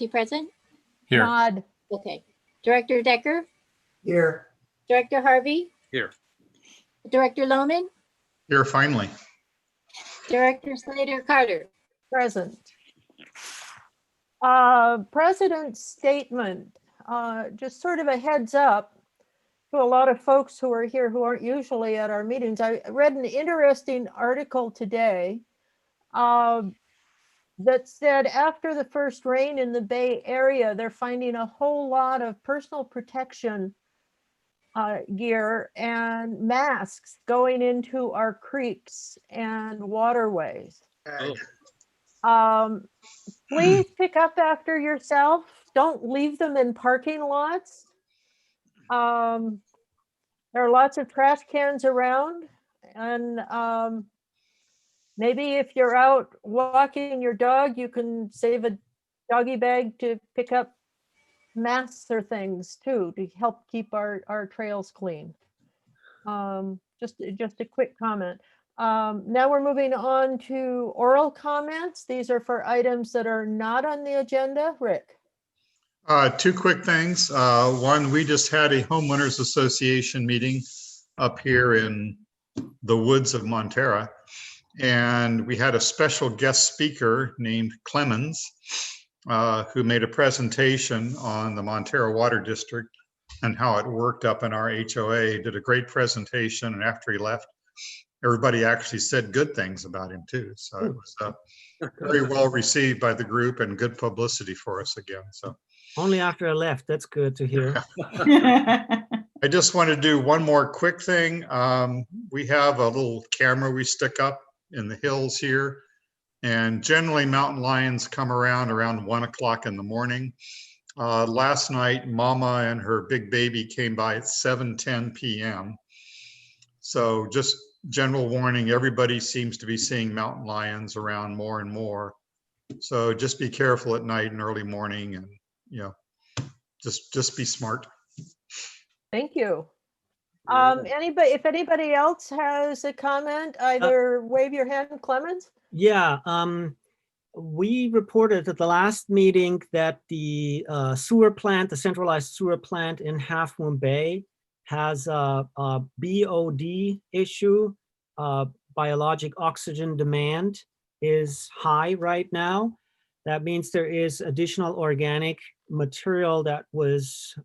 Sandy present? Here. Nod. Okay. Director Decker, Here. Director Harvey, Here. Director Lohman, Here, finally. Director Slater Carter. Present. President's statement, just sort of a heads up to a lot of folks who are here who aren't usually at our meetings. I read an interesting article today that said after the first rain in the Bay Area, they're finding a whole lot of personal protection gear and masks going into our creeks and waterways. Please pick up after yourself. Don't leave them in parking lots. There are lots of trash cans around, and maybe if you're out walking your dog, you can save a doggy bag to pick up masks or things too, to help keep our trails clean. Just a quick comment. Now we're moving on to oral comments. These are for items that are not on the agenda. Rick. Two quick things. One, we just had a homeowners association meeting up here in the woods of Montara. And we had a special guest speaker named Clemens, who made a presentation on the Montara Water District and how it worked up in our HOA. Did a great presentation, and after he left, everybody actually said good things about him too. So it was very well received by the group and good publicity for us again. So only after I left. That's good to hear. I just want to do one more quick thing. We have a little camera we stick up in the hills here, and generally mountain lions come around 1 o'clock in the morning. Last night, Mama and her big baby came by at 7:10 p.m. So just general warning, everybody seems to be seeing mountain lions around more and more. So just be careful at night and early morning, and just be smart. Thank you. If anybody else has a comment, either wave your hand, Clemens. Yeah, we reported at the last meeting that the sewer plant, the centralized sewer plant in Half Moon Bay, has a BOD issue. Biologic oxygen demand is high right now. That means there is additional organic material that was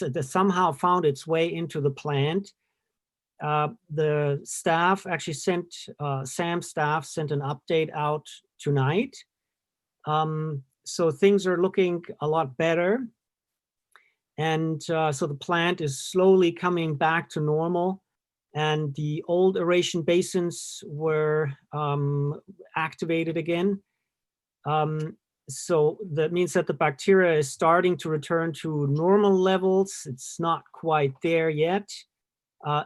that somehow found its way into the plant. The staff actually sent, Sam's staff sent an update out tonight. So things are looking a lot better. And so the plant is slowly coming back to normal, and the old aeration basins were activated again. So that means that the bacteria is starting to return to normal levels. It's not quite there yet.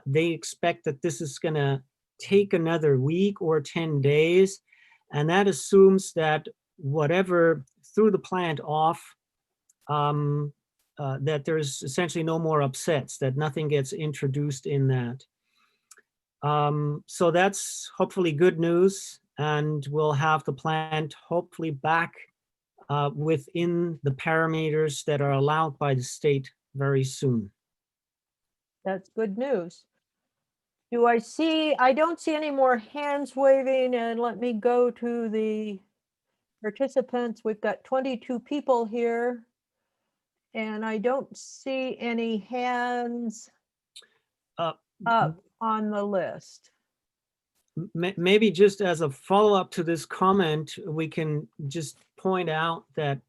They expect that this is gonna take another week or 10 days. And that assumes that whatever threw the plant off, that there's essentially no more upsets, that nothing gets introduced in that. So that's hopefully good news, and we'll have the plant hopefully back within the parameters that are allowed by the state very soon. That's good news. I don't see any more hands waving, and let me go to the participants. We've got 22 people here, and I don't see any hands up on the list. Maybe just as a follow-up to this comment, we can just point out that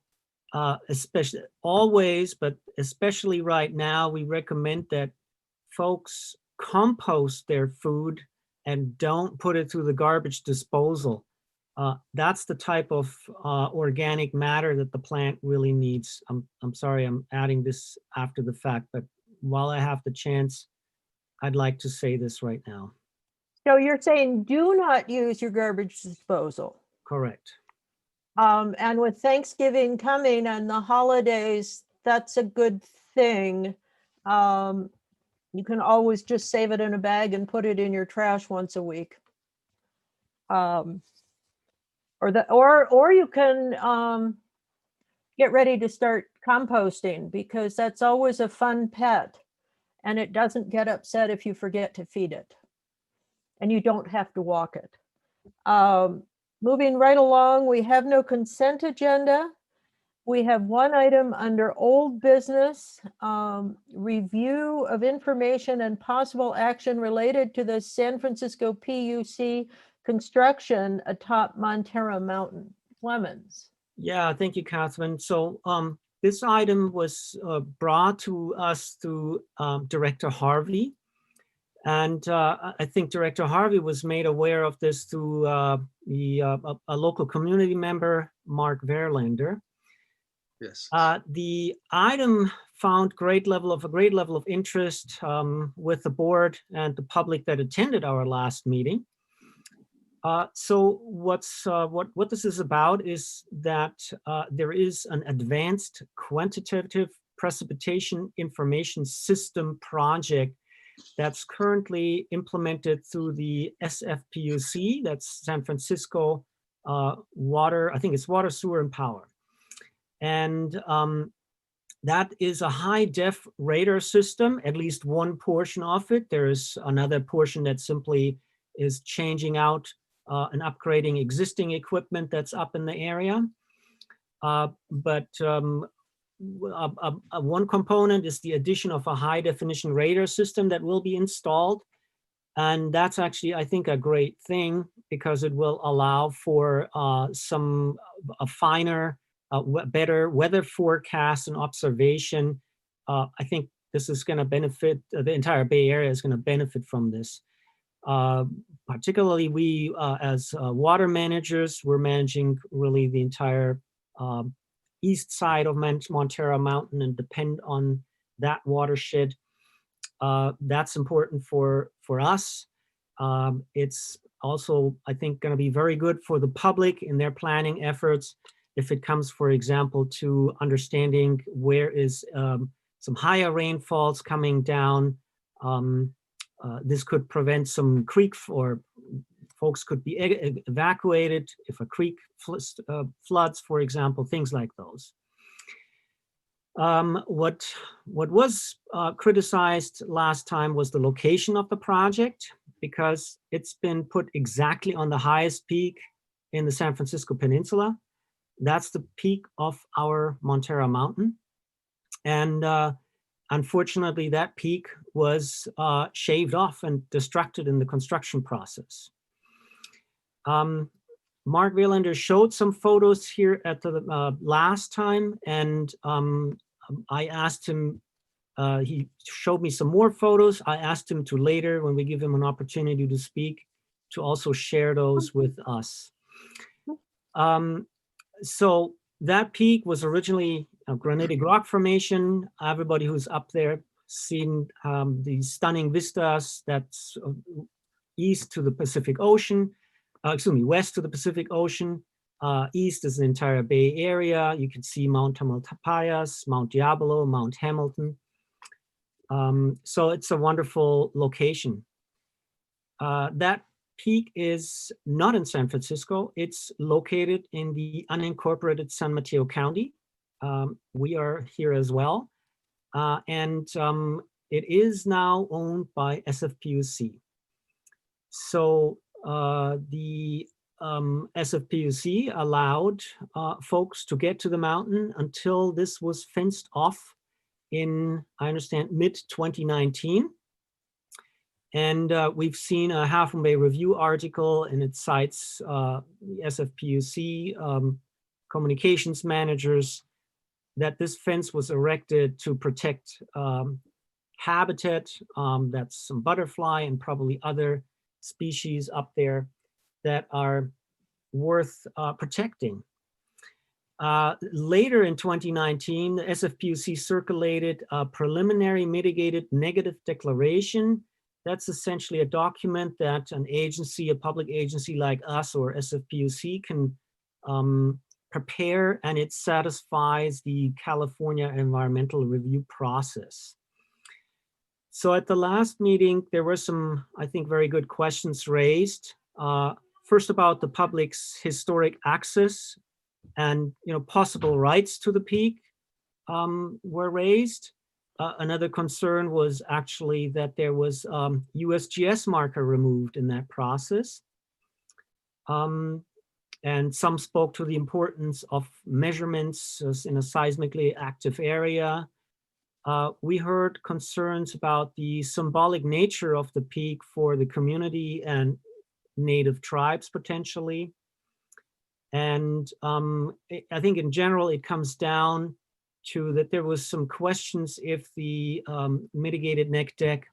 especially always, but especially right now, we recommend that folks compost their food and don't put it through the garbage disposal. That's the type of organic matter that the plant really needs. I'm sorry, I'm adding this after the fact, but while I have the chance, I'd like to say this right now. So you're saying do not use your garbage disposal? Correct. And with Thanksgiving coming and the holidays, that's a good thing. You can always just save it in a bag and put it in your trash once a week. Or you can get ready to start composting, because that's always a fun pet. And it doesn't get upset if you forget to feed it. And you don't have to walk it. Moving right along, we have no consent agenda. We have one item under old business, review of information and possible action related to the San Francisco PUC construction atop Montara Mountain. Clemens. Yeah, thank you, Catherine. So this item was brought to us through Director Harvey. And I think Director Harvey was made aware of this through a local community member, Mark Verlander. Yes. The item found a great level of interest with the board and the public that attended our last meeting. So what this is about is that there is an advanced quantitative precipitation information system project that's currently implemented through the SFPUC, that's San Francisco Water, I think it's Water, Sewer, and Power. And that is a high-def radar system, at least one portion of it. There is another portion that simply is changing out and upgrading existing equipment that's up in the area. One component is the addition of a high-definition radar system that will be installed. And that's actually, I think, a great thing, because it will allow for a finer, better weather forecast and observation. I think this is going to benefit, the entire Bay Area is going to benefit from this. Particularly we, as water managers, we're managing really the entire east side of Montara Mountain and depend on that watershed. That's important for us. It's also, I think, going to be very good for the public in their planning efforts if it comes, for example, to understanding where is some higher rainfalls coming down. This could prevent some creek, or folks could be evacuated if a creek floods, for example, things like those. What was criticized last time was the location of the project, because it's been put exactly on the highest peak in the San Francisco Peninsula. That's the peak of our Montara Mountain. And unfortunately, that peak was shaved off and destructed in the construction process. Mark Verlander showed some photos here at the last time, and I asked him, he showed me some more photos. I asked him to later, when we give him an opportunity to speak, to also share those with us. So that peak was originally a granitic rock formation. Everybody who's up there seen the stunning vistas that's east to the Pacific Ocean, west to the Pacific Ocean. East is the entire Bay Area. You can see Mount Tamalpais, Mount Diablo, Mount Hamilton. So it's a wonderful location. That peak is not in San Francisco. It's located in the unincorporated San Mateo County. We are here as well. And it is now owned by SFPUC. So the SFPUC allowed folks to get to the mountain until this was fenced off in, I understand, mid-2019. And we've seen a Half Moon Bay Review article, and it cites the SFPUC communications managers that this fence was erected to protect habitat, that's some butterfly and probably other species up there that are worth protecting. Later in 2019, the SFPUC circulated a preliminary mitigated negative declaration. That's essentially a document that an agency, a public agency like us or SFPUC can prepare, and it satisfies the California environmental review process. So at the last meeting, there were some, I think, very good questions raised. First, about the public's historic access and possible rights to the peak were raised. Another concern was actually that there was USGS marker removed in that process. And some spoke to the importance of measurements in a seismically active area. We heard concerns about the symbolic nature of the peak for the community and native tribes potentially. And I think in general, it comes down to that there was some questions if the mitigated neck deck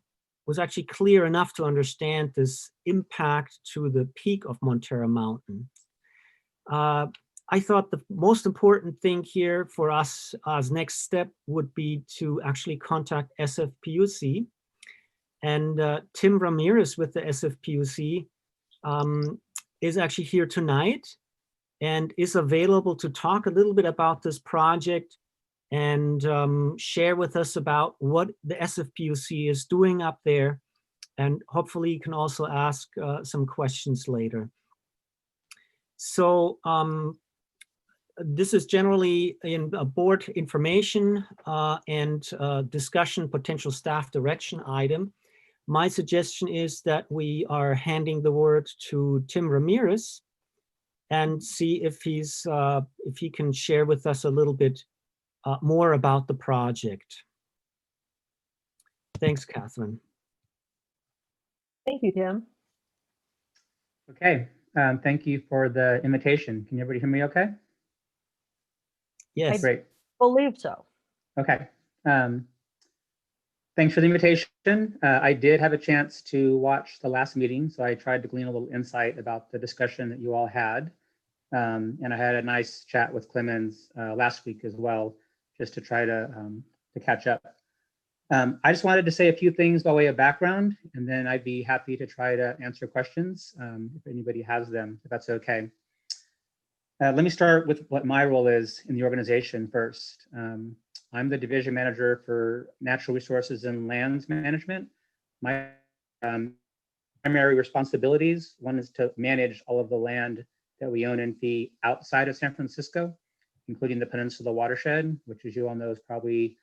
was actually clear enough to understand this impact to the peak of Montara Mountain. I thought the most important thing here for us as next step would be to actually contact SFPUC. And Tim Ramirez with the SFPUC is actually here tonight and is available to talk a little bit about this project and share with us about what the SFPUC is doing up there. And hopefully you can also ask some questions later. So this is generally in a board information and discussion potential staff direction item. My suggestion is that we are handing the word to Tim Ramirez and see if he can share with us a little bit more about the project. Thanks, Catherine. Thank you, Tim. Okay, thank you for the invitation. Can everybody hear me okay? Yes. Great. Believe so. Okay. Thanks for the invitation. I did have a chance to watch the last meeting, so I tried to glean a little insight about the discussion that you all had. And I had a nice chat with Clemens last week as well, just to try to catch up. I just wanted to say a few things by way of background, and then I'd be happy to try to answer questions if anybody has them, if that's okay. Let me start with what my role is in the organization first. I'm the division manager for natural resources and lands management. My primary responsibilities, one is to manage all of the land that we own and fee outside of San Francisco, including the Peninsula watershed, which as you all know is probably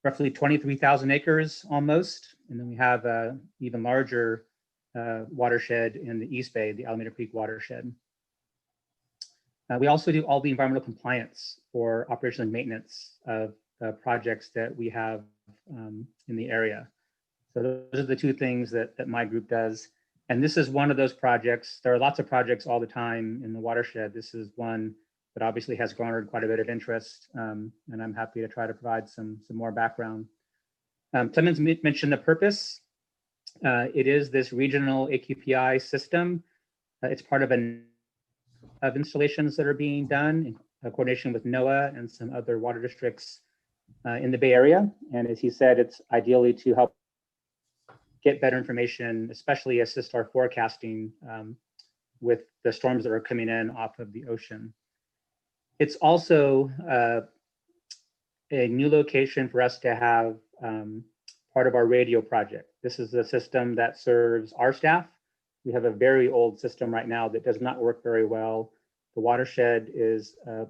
roughly 23,000 acres almost. And then we have an even larger watershed in the East Bay, the Alameda Creek watershed. We also do all the environmental compliance for operation and maintenance of projects that we have in the area. So those are the two things that my group does. And this is one of those projects. There are lots of projects all the time in the watershed. This is one that obviously has garnered quite a bit of interest. And I'm happy to try to provide some more background. Clemens mentioned the purpose. It is this regional AQPI system. It's part of installations that are being done in coordination with NOAA and some other water districts in the Bay Area. And as he said, it's ideally to help get better information, especially assist our forecasting with the storms that are coming in off of the ocean. It's also a new location for us to have part of our radio project. This is a system that serves our staff. We have a very old system right now that does not work very well. The watershed is a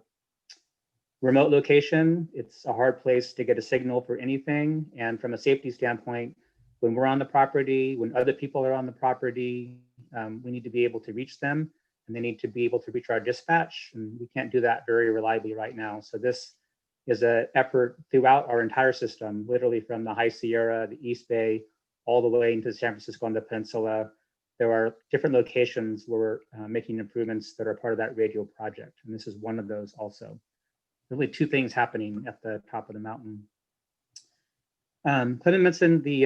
remote location. It's a hard place to get a signal for anything. And from a safety standpoint, when we're on the property, when other people are on the property, we need to be able to reach them, and they need to be able to reach our dispatch. And we can't do that very reliably right now. So this is an effort throughout our entire system, literally from the High Sierra, the East Bay, all the way into San Francisco and the Peninsula. There are different locations where we're making improvements that are part of that radio project. And this is one of those also. Really two things happening at the top of the mountain. Clement mentioned the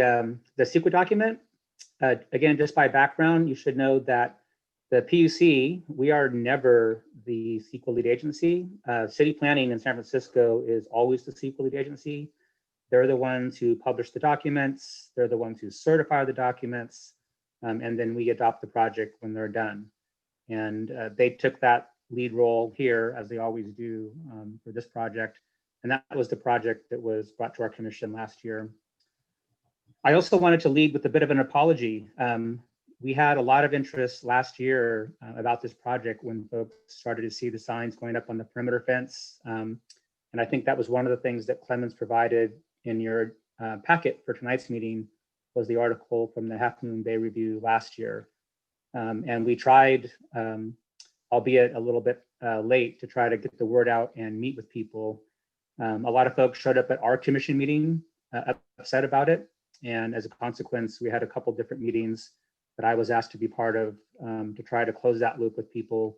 CEQA document. Again, just by background, you should know that the PUC, we are never the CEQA lead agency. City planning in San Francisco is always the CEQA lead agency. They're the ones who publish the documents. They're the ones who certify the documents. And then we adopt the project when they're done. And they took that lead role here, as they always do for this project. And that was the project that was brought to our commission last year. I also wanted to lead with a bit of an apology. we had a lot of interest last year about this project when folks started to see the signs going up on the perimeter fence. And I think that was one of the things that Clemens provided in your packet for tonight's meeting was the article from the Half Moon Bay Review last year. And we tried, albeit a little bit late, to try to get the word out and meet with people. A lot of folks showed up at our commission meeting upset about it. And as a consequence, we had a couple different meetings that I was asked to be part of to try to close that loop with people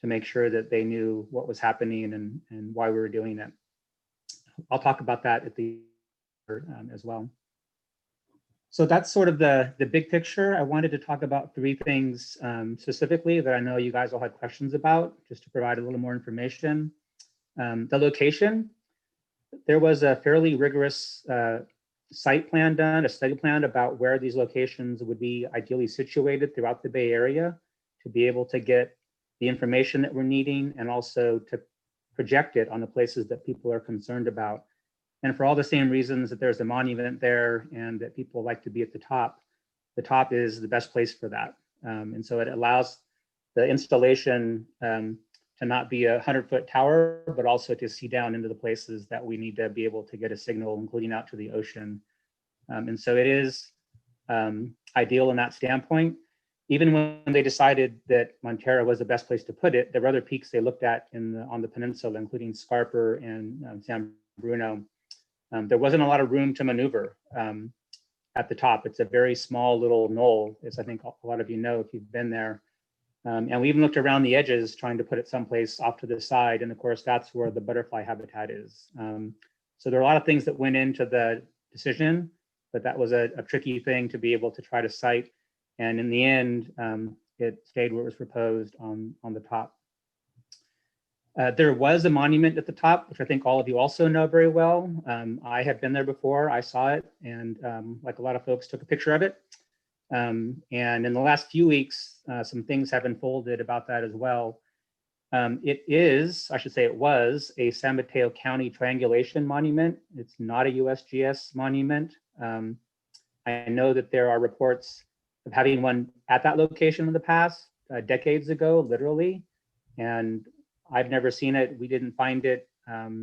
to make sure that they knew what was happening and why we were doing it. I'll talk about that at the as well. So that's sort of the big picture. I wanted to talk about three things specifically that I know you guys all had questions about, just to provide a little more information. The location, there was a fairly rigorous site plan done, a study plan about where these locations would be ideally situated throughout the Bay Area to be able to get the information that we're needing and also to project it on the places that people are concerned about. And for all the same reasons that there's a monument there and that people like to be at the top is the best place for that. And so it allows the installation to not be a 100-foot tower, but also to see down into the places that we need to be able to get a signal, including out to the ocean. And so it is ideal in that standpoint. Even when they decided that Montara was the best place to put it, there were other peaks they looked at on the peninsula, including Scarper and San Bruno. There wasn't a lot of room to maneuver at the top. It's a very small little knoll, as I think a lot of you know if you've been there. And we even looked around the edges trying to put it someplace off to the side. And of course, that's where the butterfly habitat is. So there are a lot of things that went into the decision, but that was a tricky thing to be able to try to cite. And in the end, it stayed where it was proposed on the top. There was a monument at the top, which I think all of you also know very well. I have been there before, I saw it, and like a lot of folks took a picture of it. And in the last few weeks, some things have unfolded about that as well. It is, I should say it was, a San Mateo County triangulation monument. It's not a USGS monument. I know that there are reports of having one at that location in the past, decades ago, literally. And I've never seen it. We didn't find it.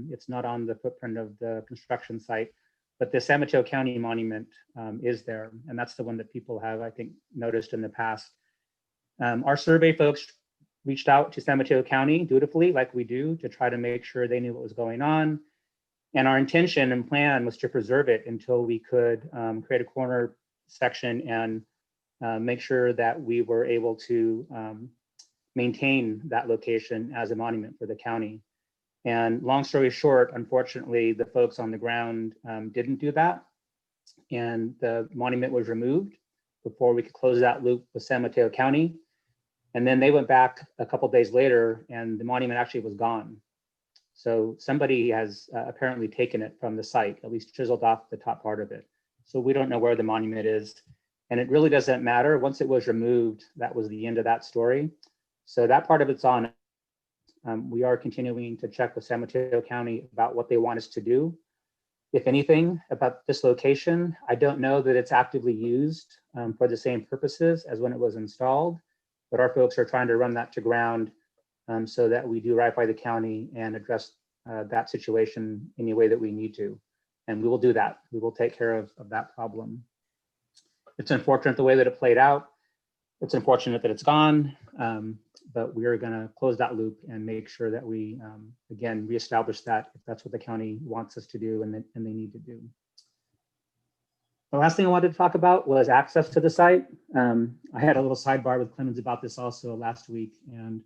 It's not on the footprint of the construction site. But the San Mateo County monument is there, and that's the one that people have, I think, noticed in the past. Our survey folks reached out to San Mateo County dutifully, like we do, to try to make sure they knew what was going on. And our intention and plan was to preserve it until we could create a corner section and make sure that we were able to maintain that location as a monument for the county. And long story short, unfortunately, the folks on the ground didn't do that. And the monument was removed before we could close that loop with San Mateo County. And then they went back a couple of days later and the monument actually was gone. So somebody has apparently taken it from the site, at least chiseled off the top part of it. So we don't know where the monument is. And it really doesn't matter. Once it was removed, that was the end of that story. So that part of it's on. We are continuing to check with San Mateo County about what they want us to do. If anything, about this location, I don't know that it's actively used for the same purposes as when it was installed, but our folks are trying to run that to ground so that we do right by the county and address that situation any way that we need to. And we will do that. We will take care of that problem. It's unfortunate the way that it played out. It's unfortunate that it's gone, but we are going to close that loop and make sure that we, again, reestablish that if that's what the county wants us to do and they need to do. The last thing I wanted to talk about was access to the site. I had a little sidebar with Clemens about this also last week. And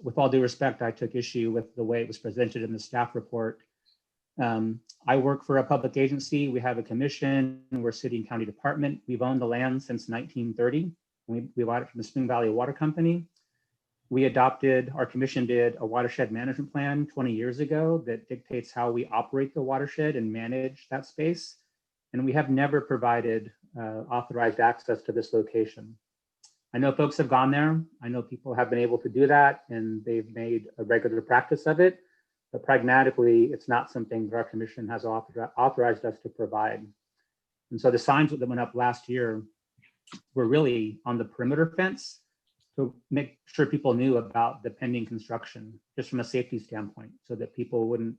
with all due respect, I took issue with the way it was presented in the staff report. I work for a public agency. We have a commission. We're a city and county department. We've owned the land since 1930. We bought it from the Spring Valley Water Company. Our commission did a watershed management plan 20 years ago that dictates how we operate the watershed and manage that space. And we have never provided authorized access to this location. I know folks have gone there. I know people have been able to do that and they've made a regular practice of it. But pragmatically, it's not something that our commission has authorized us to provide. And so the signs that went up last year were really on the perimeter fence to make sure people knew about the pending construction, just from a safety standpoint, so that people wouldn't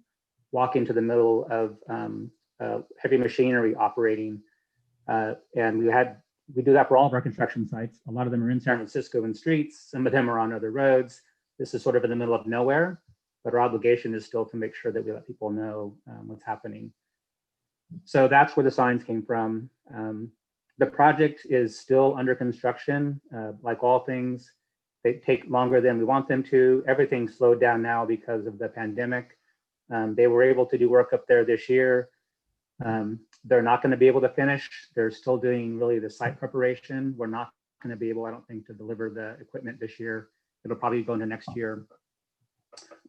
walk into the middle of heavy machinery operating. And we do that for all of our construction sites. A lot of them are in San Francisco in streets. Some of them are on other roads. This is sort of in the middle of nowhere, but our obligation is still to make sure that we let people know what's happening. So that's where the signs came from. The project is still under construction. Like all things, they take longer than we want them to. Everything's slowed down now because of the pandemic. They were able to do work up there this year. They're not going to be able to finish. They're still doing really the site preparation. We're not going to be able, I don't think, to deliver the equipment this year. It'll probably go into next year.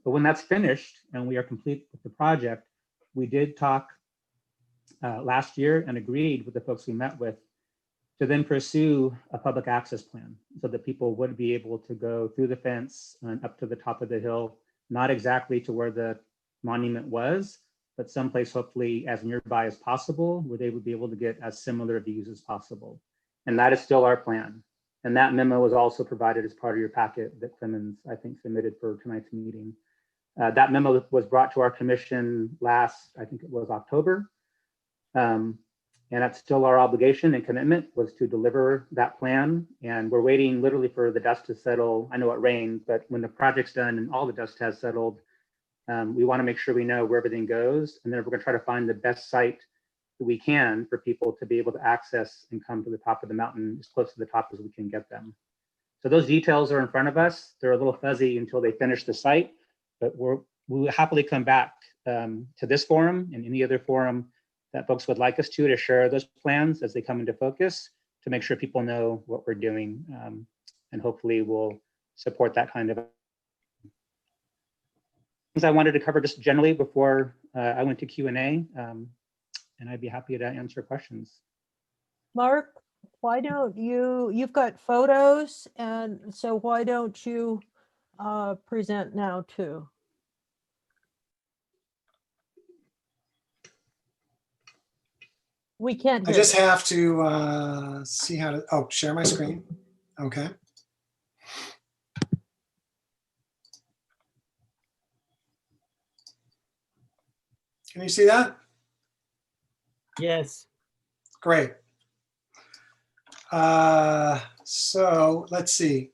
But when that's finished and we are complete with the project, we did talk last year and agreed with the folks we met with to then pursue a public access plan so that people would be able to go through the fence and up to the top of the hill, not exactly to where the monument was, but someplace hopefully as nearby as possible where they would be able to get as similar views as possible. And that is still our plan. And that memo was also provided as part of your packet that Clemens, I think, submitted for tonight's meeting. That memo was brought to our commission last, I think it was October. And that's still our obligation and commitment, was to deliver that plan. And we're waiting literally for the dust to settle. I know it rained, but when the project's done and all the dust has settled, we want to make sure we know where everything goes. And then we're going to try to find the best site that we can for people to be able to access and come to the top of the mountain as close to the top as we can get them. So those details are in front of us. They're a little fuzzy until they finish the site, but we'll happily come back to this forum and any other forum that folks would like us to share those plans as they come into focus to make sure people know what we're doing, and hopefully we'll support that kind of things I wanted to cover just generally before I went to Q&A, and I'd be happy to answer questions. Mark, why don't you've got photos, and so why don't you present now too? We can't I hear just you. have to see how to, share my screen. Okay. Can you see that? Yes. Great. So let's see.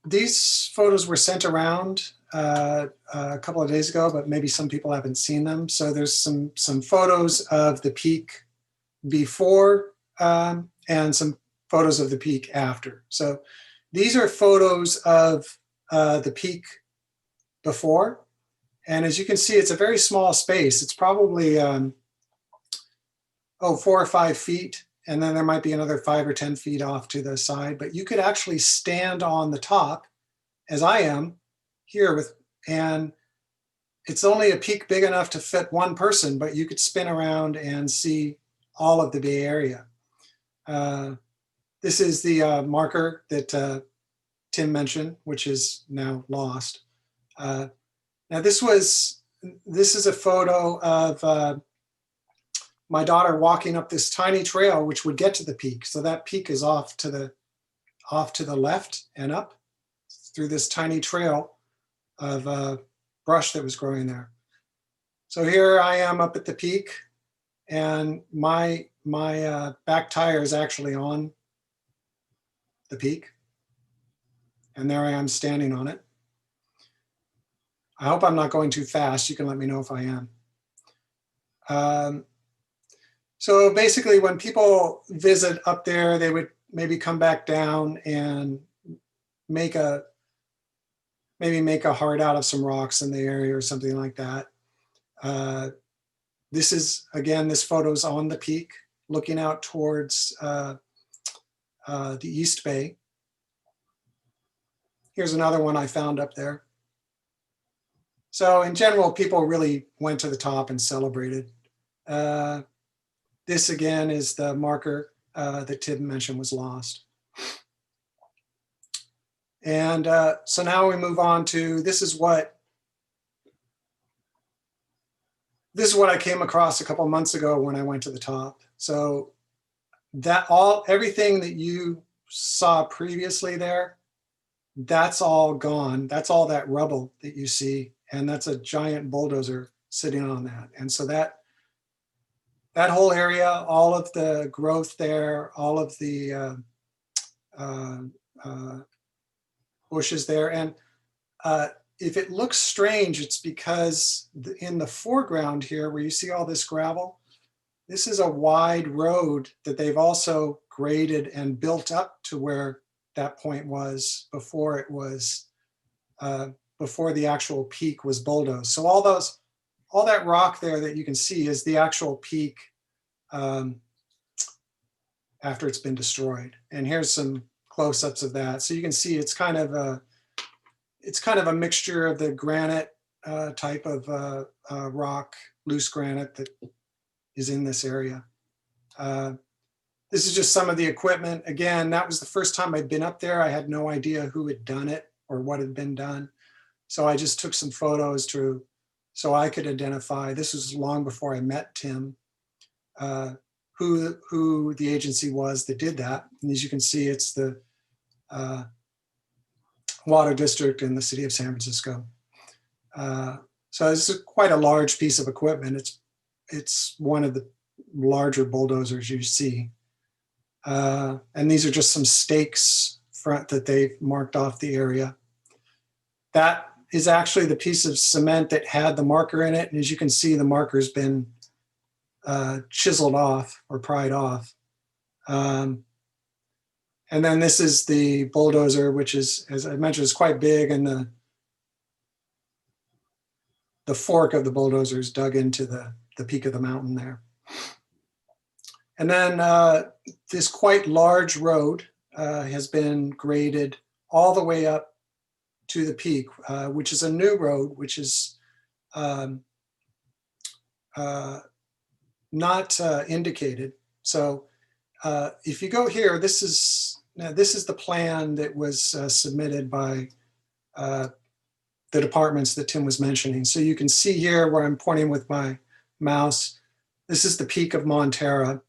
These photos were sent around a couple of days ago, but maybe some people haven't seen them. So there's some photos of the peak before and some photos of the peak after. So these are photos of the peak before. And as you can see, it's a very small space. It's probably 4 or 5 feet. And then there might be another 5 or 10 feet off to the side, but you could actually stand on the top, as I am here and it's only a peak big enough to fit one person, but you could spin around and see all of the Bay Area. This is the marker that Tim mentioned, which is now lost. Now this is a photo of my daughter walking up this tiny trail, which would get to the peak. So that peak is off to the left and up through this tiny trail of brush that was growing there. So here I am up at the peak, and my back tire is actually on the peak, and there I am standing on it. I hope I'm not going too fast. You can let me know if I am. So basically, when people visit up there, they would maybe come back down and maybe make a heart out of some rocks in the area or something like that. This is, again, this photo's on the peak, looking out towards the East Bay. Here's another one I found up there. So in general, people really went to the top and celebrated. This again is the marker that Tim mentioned was lost. And so now we move on to, this is what this is what I came across a couple months ago when I went to the top. So everything that you saw previously there, that's all gone. That's all that rubble that you see. And that's a giant bulldozer sitting on that. And so that whole area, all of the growth there, all of the bushes there. And if it looks strange, it's because in the foreground here, where you see all this gravel, this is a wide road that they've also graded and built up to where that point was before it was, before the actual peak was bulldozed. So all that rock there that you can see is the actual peak after it's been destroyed. And here's some close-ups of that. So you can see it's kind of a mixture of the granite type of rock, loose granite that is in this area. This is just some of the equipment. Again, that was the first time I'd been up there. I had no idea who had done it or what had been done. So I just took some photos so I could identify. This was long before I met Tim, who the agency was that did that. And as you can see, it's the Water District in the city of San Francisco. So this is quite a large piece of equipment. It's one of the larger bulldozers you see. And these are just some stakes front that they've marked off the area. That is actually the piece of cement that had the marker in it. And as you can see, the marker's been chiseled off or pried off. And then this is the bulldozer, which is, as I mentioned, is quite big, and the fork of the bulldozer is dug into the peak of the mountain there. And then this quite large road has been graded all the way up to the peak, which is a new road, which is not indicated. So if you go here, this is the plan that was submitted by the departments that Tim was mentioning. So you can see here where I'm pointing with my mouse, this is the peak of Montara.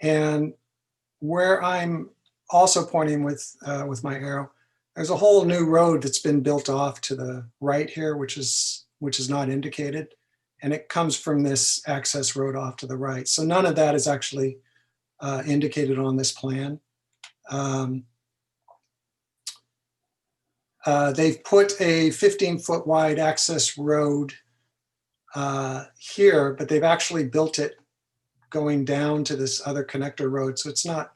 And where I'm also pointing with my arrow, there's a whole new road that's been built off to the right here, which is not indicated. And it comes from this access road off to the right. So none of that is actually indicated on this plan. They've put a 15-foot wide access road here, but they've actually built it going down to this other connector road. So it's not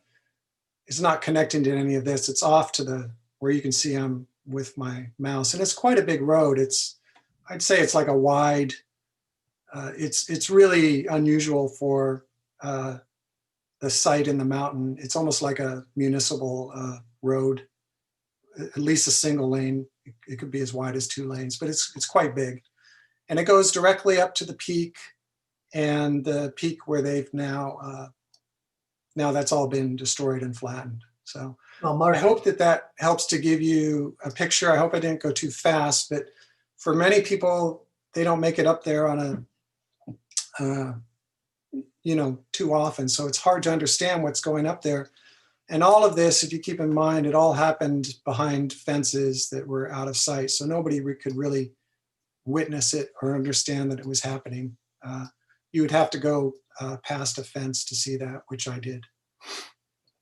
connecting to any of this. It's off to where you can see I'm with my mouse. And it's quite a big road. I'd say it's like a wide, it's really unusual for the site in the mountain. It's almost like a municipal road, at least a single lane. It could be as wide as 2 lanes, but it's quite big. And it goes directly up to the peak, and the peak where they've now that's all been destroyed and flattened. So Well, Mark, I hope that helps to give you a picture. I hope I didn't go too fast, but for many people, they don't make it up there on too often. So it's hard to understand what's going up there. And all of this, if you keep in mind, it all happened behind fences that were out of sight. So nobody could really witness it or understand that it was happening. You would have to go past a fence to see that, which I did.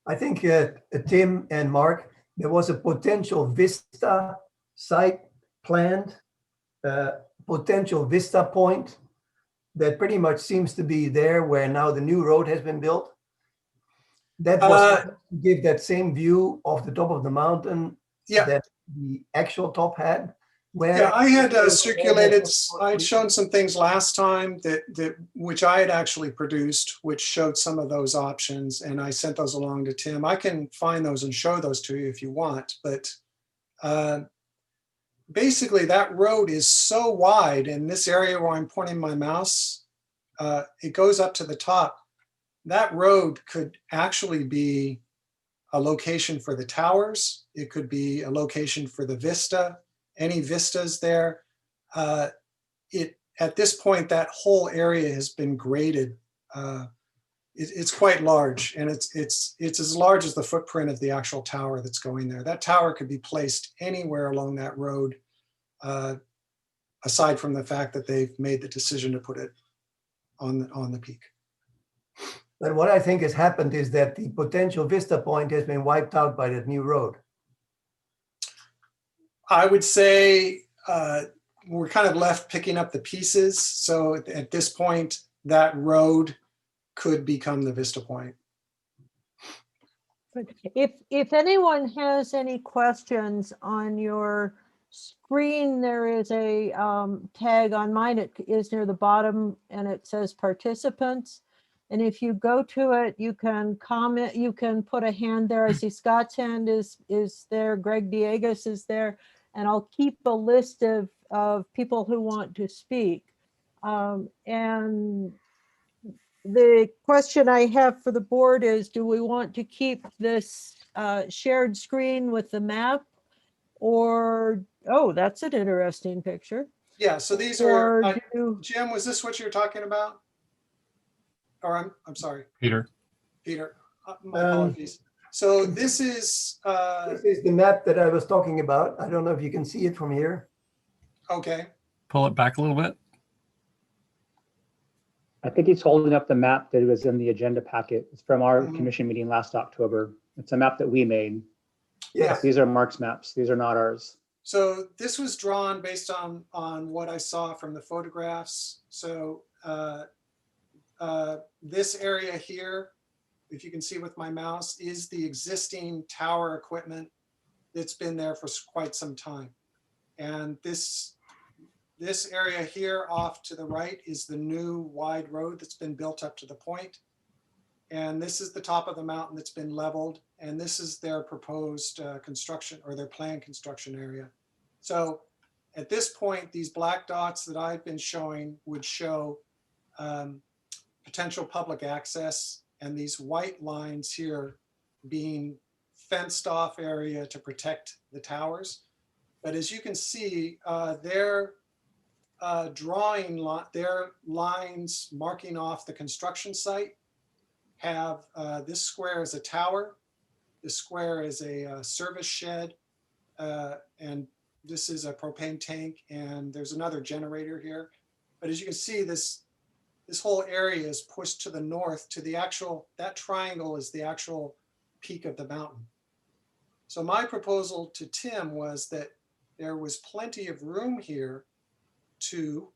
I think Tim and Mark, there was a potential vista site planned, potential vista point that pretty much seems to be there where now the new road has been built. That was to give that same view of the top of the mountain that the actual top had. Yeah, I had circulated, I'd shown some things last time which I had actually produced, which showed some of those options, and I sent those along to Tim. I can find those and show those to you if you want, but basically that road is so wide in this area where I'm pointing my mouse, it goes up to the top. That road could actually be a location for the towers. It could be a location for the vista. Any vistas there. at this point, that whole area has been graded. It's quite large, and it's as large as the footprint of the actual tower that's going there. That tower could be placed anywhere along that road, aside from the fact that they've made the decision to put it on the peak. But what I think has happened is that the potential vista point has been wiped out by that new road. I would say we're kind of left picking up the pieces. So at this point, that road could become the vista point. But if anyone has any questions on your screen, there is a tag on mine. It is near the bottom and it says participants. And if you go to it, you can comment, you can put a hand there. I see Scott's hand is there, Greg Diegas is there, and I'll keep a list of people who want to speak. And the question I have for the board is, do we want to keep this shared screen with the map? Or, oh, that's an interesting picture. Yeah, so these Or are, do, Jim, was this what you're talking about? Or I'm sorry, Peter. Peter, my apologies. So this is, This is the map that I was talking about. I don't know if you can see it from here. okay. Pull it back a little bit. I think he's holding up the map that was in the agenda packet. It's from our Mhm. commission meeting last October. It's a map that we made. Yes, These are Mark's maps. These are not ours. So this was drawn based on what I saw from the photographs. So this area here, if you can see with my mouse, is the existing tower equipment that's been there for quite some time. And this area here off to the right is the new wide road that's been built up to the point. And this is the top of the mountain that's been leveled. And this is their proposed construction, or their planned construction area. So at this point, these black dots that I've been showing would show potential public access, and these white lines here being fenced off area to protect the towers. But as you can see, their lines marking off the construction site have this square is a tower, this square is a service shed, and this is a propane tank, and there's another generator here. But as you can see, this whole area is pushed to the north to the actual, that triangle is the actual peak of the mountain. So my proposal to Tim was that there was plenty of room here to,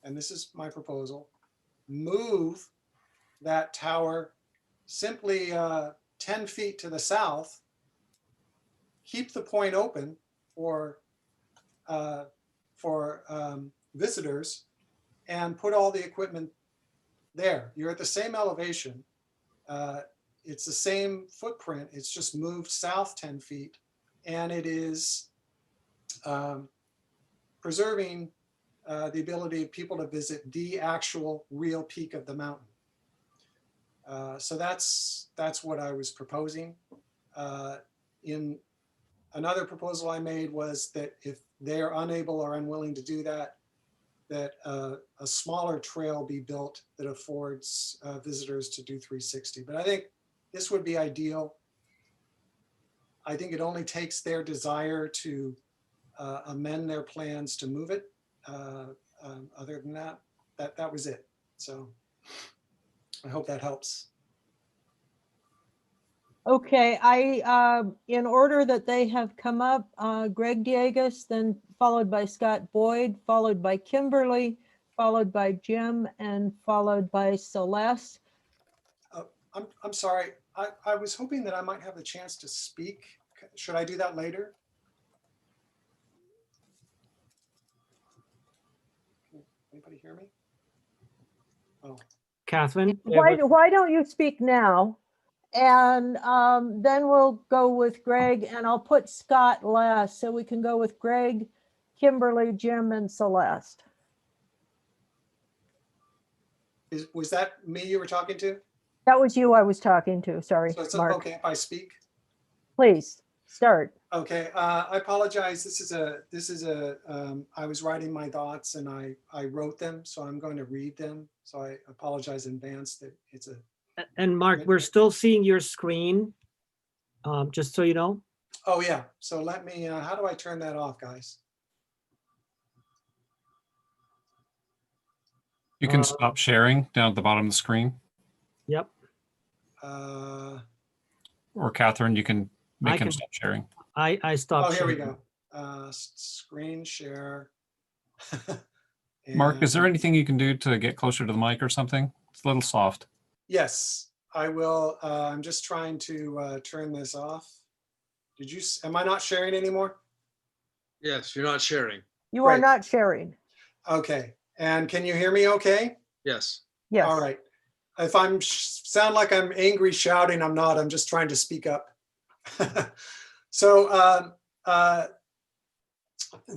and this is my proposal, move that tower simply 10 feet to the south, keep the point open for visitors, and put all the equipment there. You're at the same elevation. It's the same footprint. It's just moved south 10 feet, and it is preserving the ability of people to visit the actual real peak of the mountain. So that's what I was proposing. In another proposal I made was that if they are unable or unwilling to do that, that a smaller trail be built that affords visitors to do 360. But I think this would be ideal. I think it only takes their desire to amend their plans to move it. Other than that, that was it. So I hope that helps. okay, in order that they have come up, Greg Diegas, then followed by Scott Boyd, followed by Kimberly, followed by Jim, and followed by Celeste. I'm sorry. I was hoping that I might have the chance to speak. Should I do that later? Anybody hear me? Oh, Catherine? Why don't you speak now? And then we'll go with Greg, and I'll put Scott last, so we can go with Greg, Kimberly, Jim, and Celeste. was that me you were talking to? That was you I was talking to, sorry, So it's Mark. okay if I speak? Please, start. Okay, I apologize. I was writing my thoughts and I wrote them, so I'm going to read them. So I apologize in advance that it's a, And Mark, we're still seeing your screen, just so you know. oh yeah. So let me, how do I turn that off, guys? You can stop sharing down at the bottom of the screen. Yep. Or Catherine, you can I make him can- stop sharing. I stopped. Oh, here we sharing. go. Screen share. Mark, is there And anything you can do to get closer to the mic or something? It's a little soft. yes, I will. I'm just trying to turn this off. Am I not sharing anymore? Yes, you're not sharing. You are Great. not sharing. Okay. And can you hear me okay? Yes. Yes. All right. If I'm sound like I'm angry shouting, I'm not. I'm just trying to speak up. So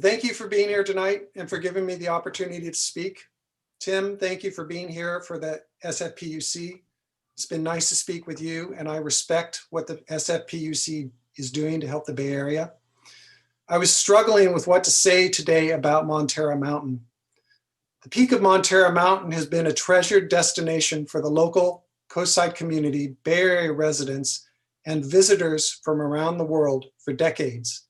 thank you for being here tonight and for giving me the opportunity to speak. Tim, thank you for being here for the SFPUC. It's been nice to speak with you, and I respect what the SFPUC is doing to help the Bay Area. I was struggling with what to say today about Montara Mountain. The peak of Montara Mountain has been a treasured destination for the local coastside community, Bay Area residents, and visitors from around the world for decades.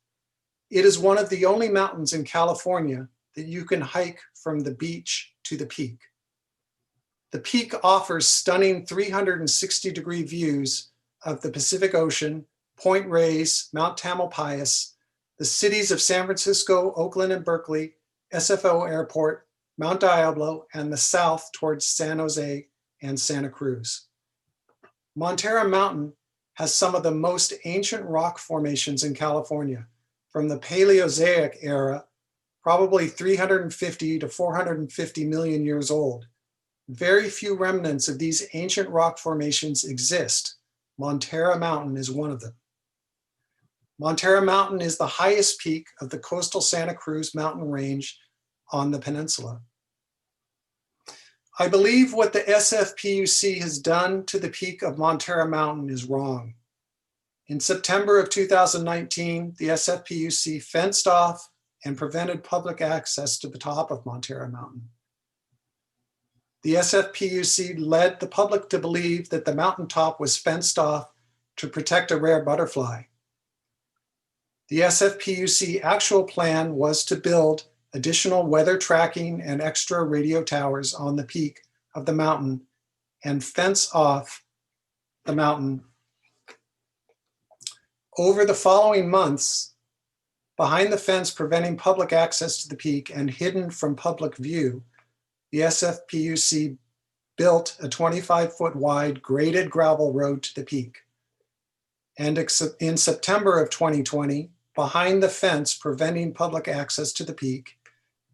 It is one of the only mountains in California that you can hike from the beach to the peak. The peak offers stunning 360-degree views of the Pacific Ocean, Point Reyes, Mount Tamalpais, the cities of San Francisco, Oakland, and Berkeley, SFO Airport, Mount Diablo, and the south towards San Jose and Santa Cruz. Montara Mountain has some of the most ancient rock formations in California from the Paleozoic era, probably 350 to 450 million years old. Very few remnants of these ancient rock formations exist. Montara Mountain is one of them. Montara Mountain is the highest peak of the coastal Santa Cruz mountain range on the peninsula. I believe what the SFPUC has done to the peak of Montara Mountain is wrong. In September of 2019, the SFPUC fenced off and prevented public access to the top of Montara Mountain. The SFPUC led the public to believe that the mountaintop was fenced off to protect a rare butterfly. The SFPUC actual plan was to build additional weather tracking and extra radio towers on the peak of the mountain and fence off the mountain. Over the following months, behind the fence preventing public access to the peak and hidden from public view, the SFPUC built a 25-foot wide graded gravel road to the peak. And in September of 2020, behind the fence preventing public access to the peak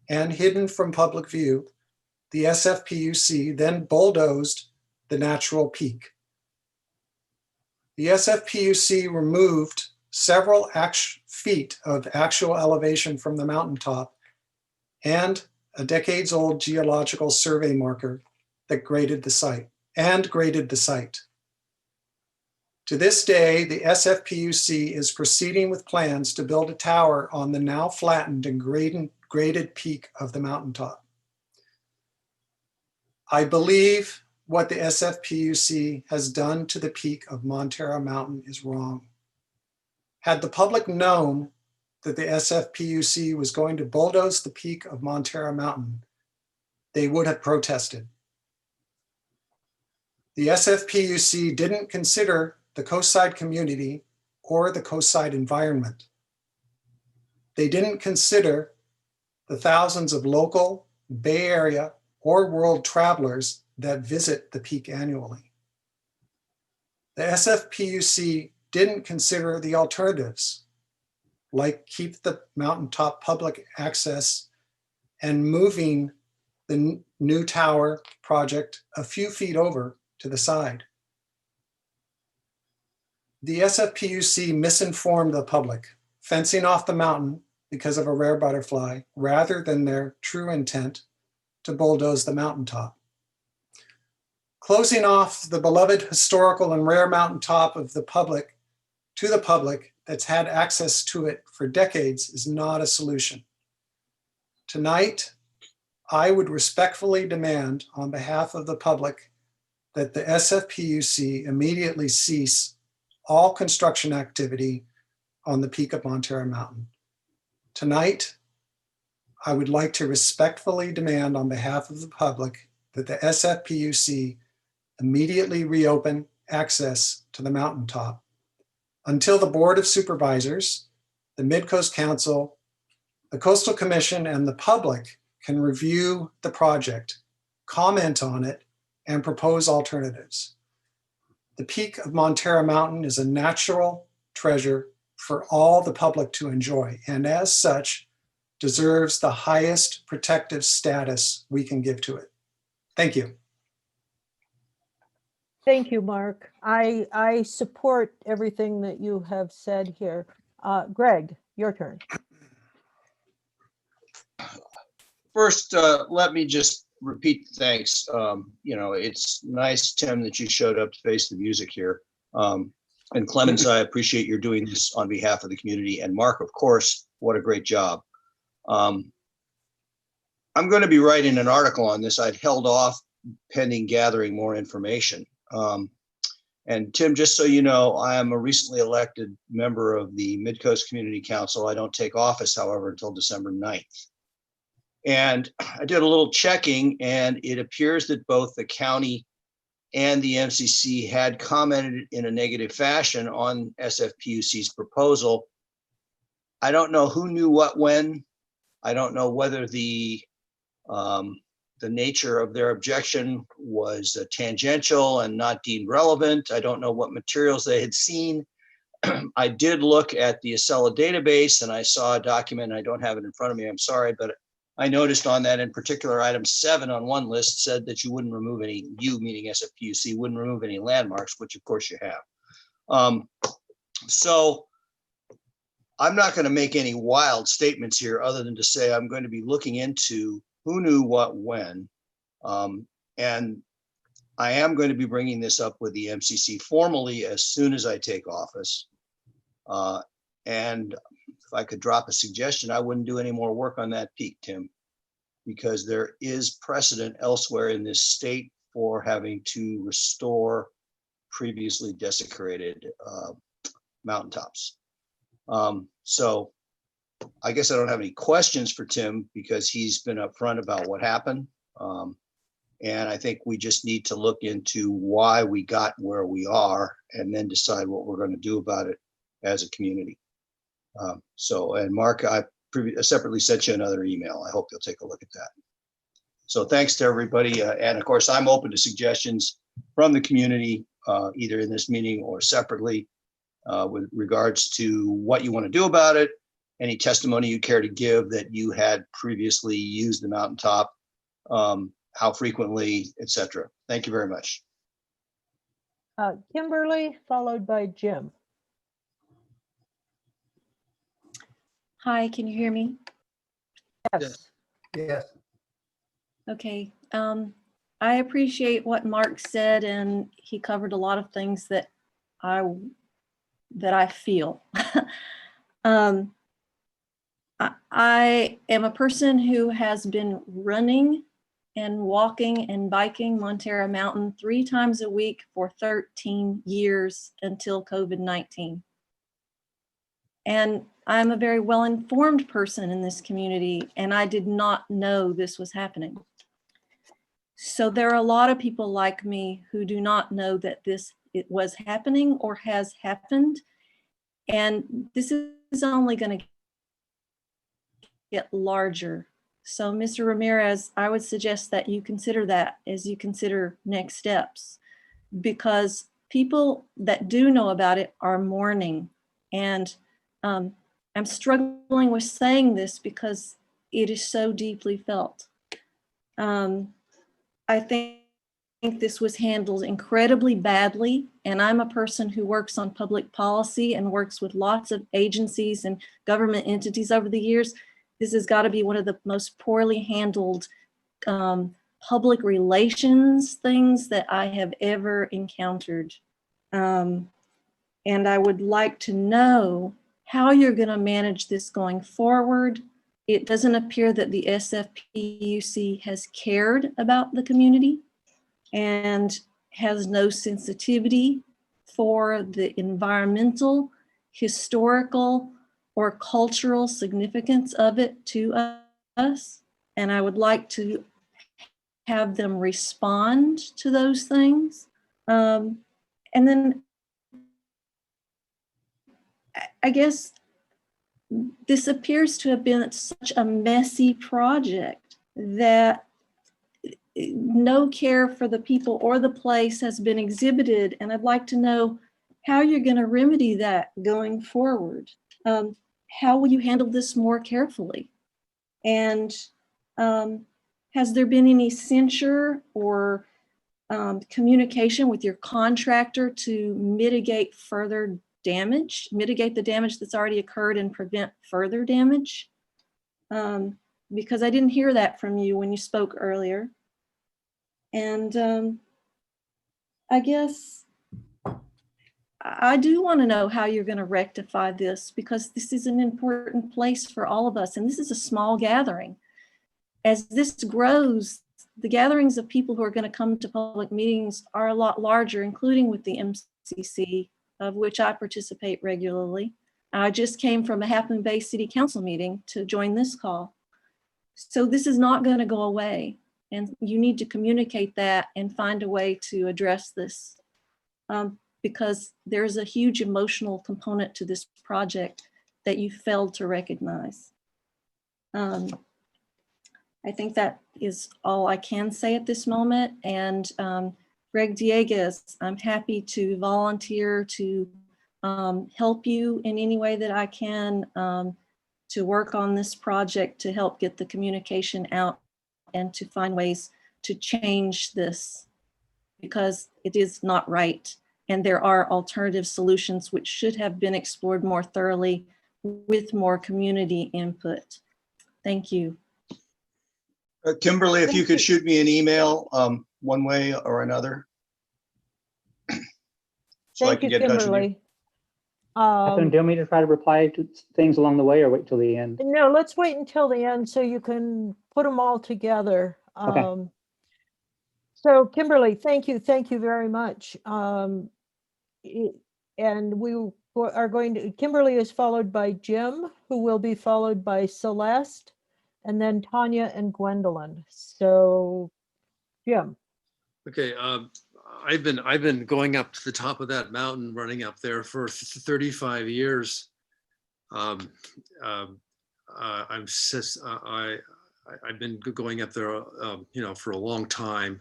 and hidden from public view, the SFPUC then bulldozed the natural peak. The SFPUC removed several feet of actual elevation from the mountaintop and a decades-old geological survey marker that graded the site. To this day, the SFPUC is proceeding with plans to build a tower on the now flattened and graded peak of the mountaintop. I believe what the SFPUC has done to the peak of Montara Mountain is wrong. Had the public known that the SFPUC was going to bulldoze the peak of Montara Mountain, they would have protested. The SFPUC didn't consider the coastside community or the coastside environment. They didn't consider the thousands of local, Bay Area, or world travelers that visit the peak annually. The SFPUC didn't consider the alternatives, like keep the mountaintop public access and moving the new tower project a few feet over to the side. The SFPUC misinformed the public, fencing off the mountain because of a rare butterfly, rather than their true intent to bulldoze the mountaintop. Closing off the beloved historical and rare mountaintop of the public to the public that's had access to it for decades is not a solution. Tonight, I would respectfully demand on behalf of the public that the SFPUC immediately cease all construction activity on the peak of Montara Mountain. Tonight, I would like to respectfully demand on behalf of the public that the SFPUC immediately reopen access to the mountaintop until the Board of Supervisors, the Mid-Coast Council, the Coastal Commission, and the public can review the project, comment on it, and propose alternatives. The peak of Montara Mountain is a natural treasure for all the public to enjoy, and as such, deserves the highest protective status we can give to it. Thank you. Thank you, Mark. I support everything that you have said here. Greg, your turn. First, let me just repeat thanks. It's nice, Tim, that you showed up to face the music here. And Clemens, I appreciate your doing this on behalf of the community. And Mark, of course, what a great job. I'm going to be writing an article on this. I'd held off pending gathering more information. And Tim, just so you know, I am a recently elected member of the Mid-Coast Community Council. I don't take office, however, until December 9th. And I did a little checking, and it appears that both the county and the MCC had commented in a negative fashion on SFPUC's proposal. I don't know who knew what when. I don't know whether the nature of their objection was tangential and not deemed relevant. I don't know what materials they had seen. I did look at the Acela database and I saw a document. I don't have it in front of me, I'm sorry, but I noticed on that in particular, item 7 on one list said that you wouldn't remove any, you meaning SFPUC, wouldn't remove any landmarks, which of course you have. So I'm not going to make any wild statements here other than to say I'm going to be looking into who knew what when. And I am going to be bringing this up with the MCC formally as soon as I take office. And if I could drop a suggestion, I wouldn't do any more work on that peak, Tim, because there is precedent elsewhere in this state for having to restore previously desecrated mountaintops. So I guess I don't have any questions for Tim because he's been upfront about what happened. And I think we just need to look into why we got where we are and then decide what we're going to do about it as a community. And Mark, I separately sent you another email. I hope you'll take a look at that. So thanks to everybody. And of course, I'm open to suggestions from the community, either in this meeting or separately, with regards to what you want to do about it, any testimony you care to give that you had previously used the mountaintop, how frequently, etc. Thank you very much. Kimberly, followed by Jim. Hi, can you hear me? Yes. Yes. Okay. I appreciate what Mark said, and he covered a lot of things that I feel. I am a person who has been running and walking and biking Montara Mountain 3 times a week for 13 years until COVID-19. And I'm a very well-informed person in this community, and I did not know this was happening. So there are a lot of people like me who do not know that it was happening or has happened. And this is only going to get larger. So Mr. Ramirez, I would suggest that you consider that as you consider next steps, because people that do know about it are mourning. And I'm struggling with saying this because it is so deeply felt. I think this was handled incredibly badly, and I'm a person who works on public policy and works with lots of agencies and government entities over the years. This has got to be one of the most poorly handled public relations things that I have ever encountered. And And I would like to know how you're going to manage this going forward. It doesn't appear that the SFPUC has cared about the community and has no sensitivity for the environmental, historical, or cultural significance of it to us. And I would like to have them respond to those things. And then I guess this appears to have been such a messy project that no care for the people or the place has been exhibited. And I'd like to know how you're going to remedy that going forward. How will you handle this more carefully? And has there been any censure or communication with your contractor to mitigate further damage, mitigate the damage that's already occurred and prevent further damage? Because I didn't hear that from you when you spoke earlier. And I guess I do want to know how you're going to rectify this, because this is an important place for all of us. And this is a small gathering. As this grows, the gatherings of people who are going to come to public meetings are a lot larger, including with the MCC, of which I participate regularly. I just came from a Half Moon Bay City Council meeting to join this call. So this is not going to go away. And you need to communicate that and find a way to address this, because there's a huge emotional component to this project that you failed to recognize. I think that is all I can say at this moment. And Greg Dieguez, I'm happy to volunteer to help you in any way that I can to work on this project to help get the communication out and to find ways to change this, because it is not right. And there are alternative solutions which should have been explored more thoroughly with more community input. Thank you. Kimberly, if you could shoot me an email one way or another. So Thank you, Kimberly. Catherine, do you want me to try to reply to things along the way or wait till the end? No, let's wait until the end so you can put them all together. Okay. So Kimberly, thank you very much. And we are going to, Kimberly is followed by Jim, who will be followed by Celeste, and then Tanya and Gwendolyn. So Jim. Okay, I've been going up to the top of that mountain, running up there for 35 years. I've been going up there, for a long time.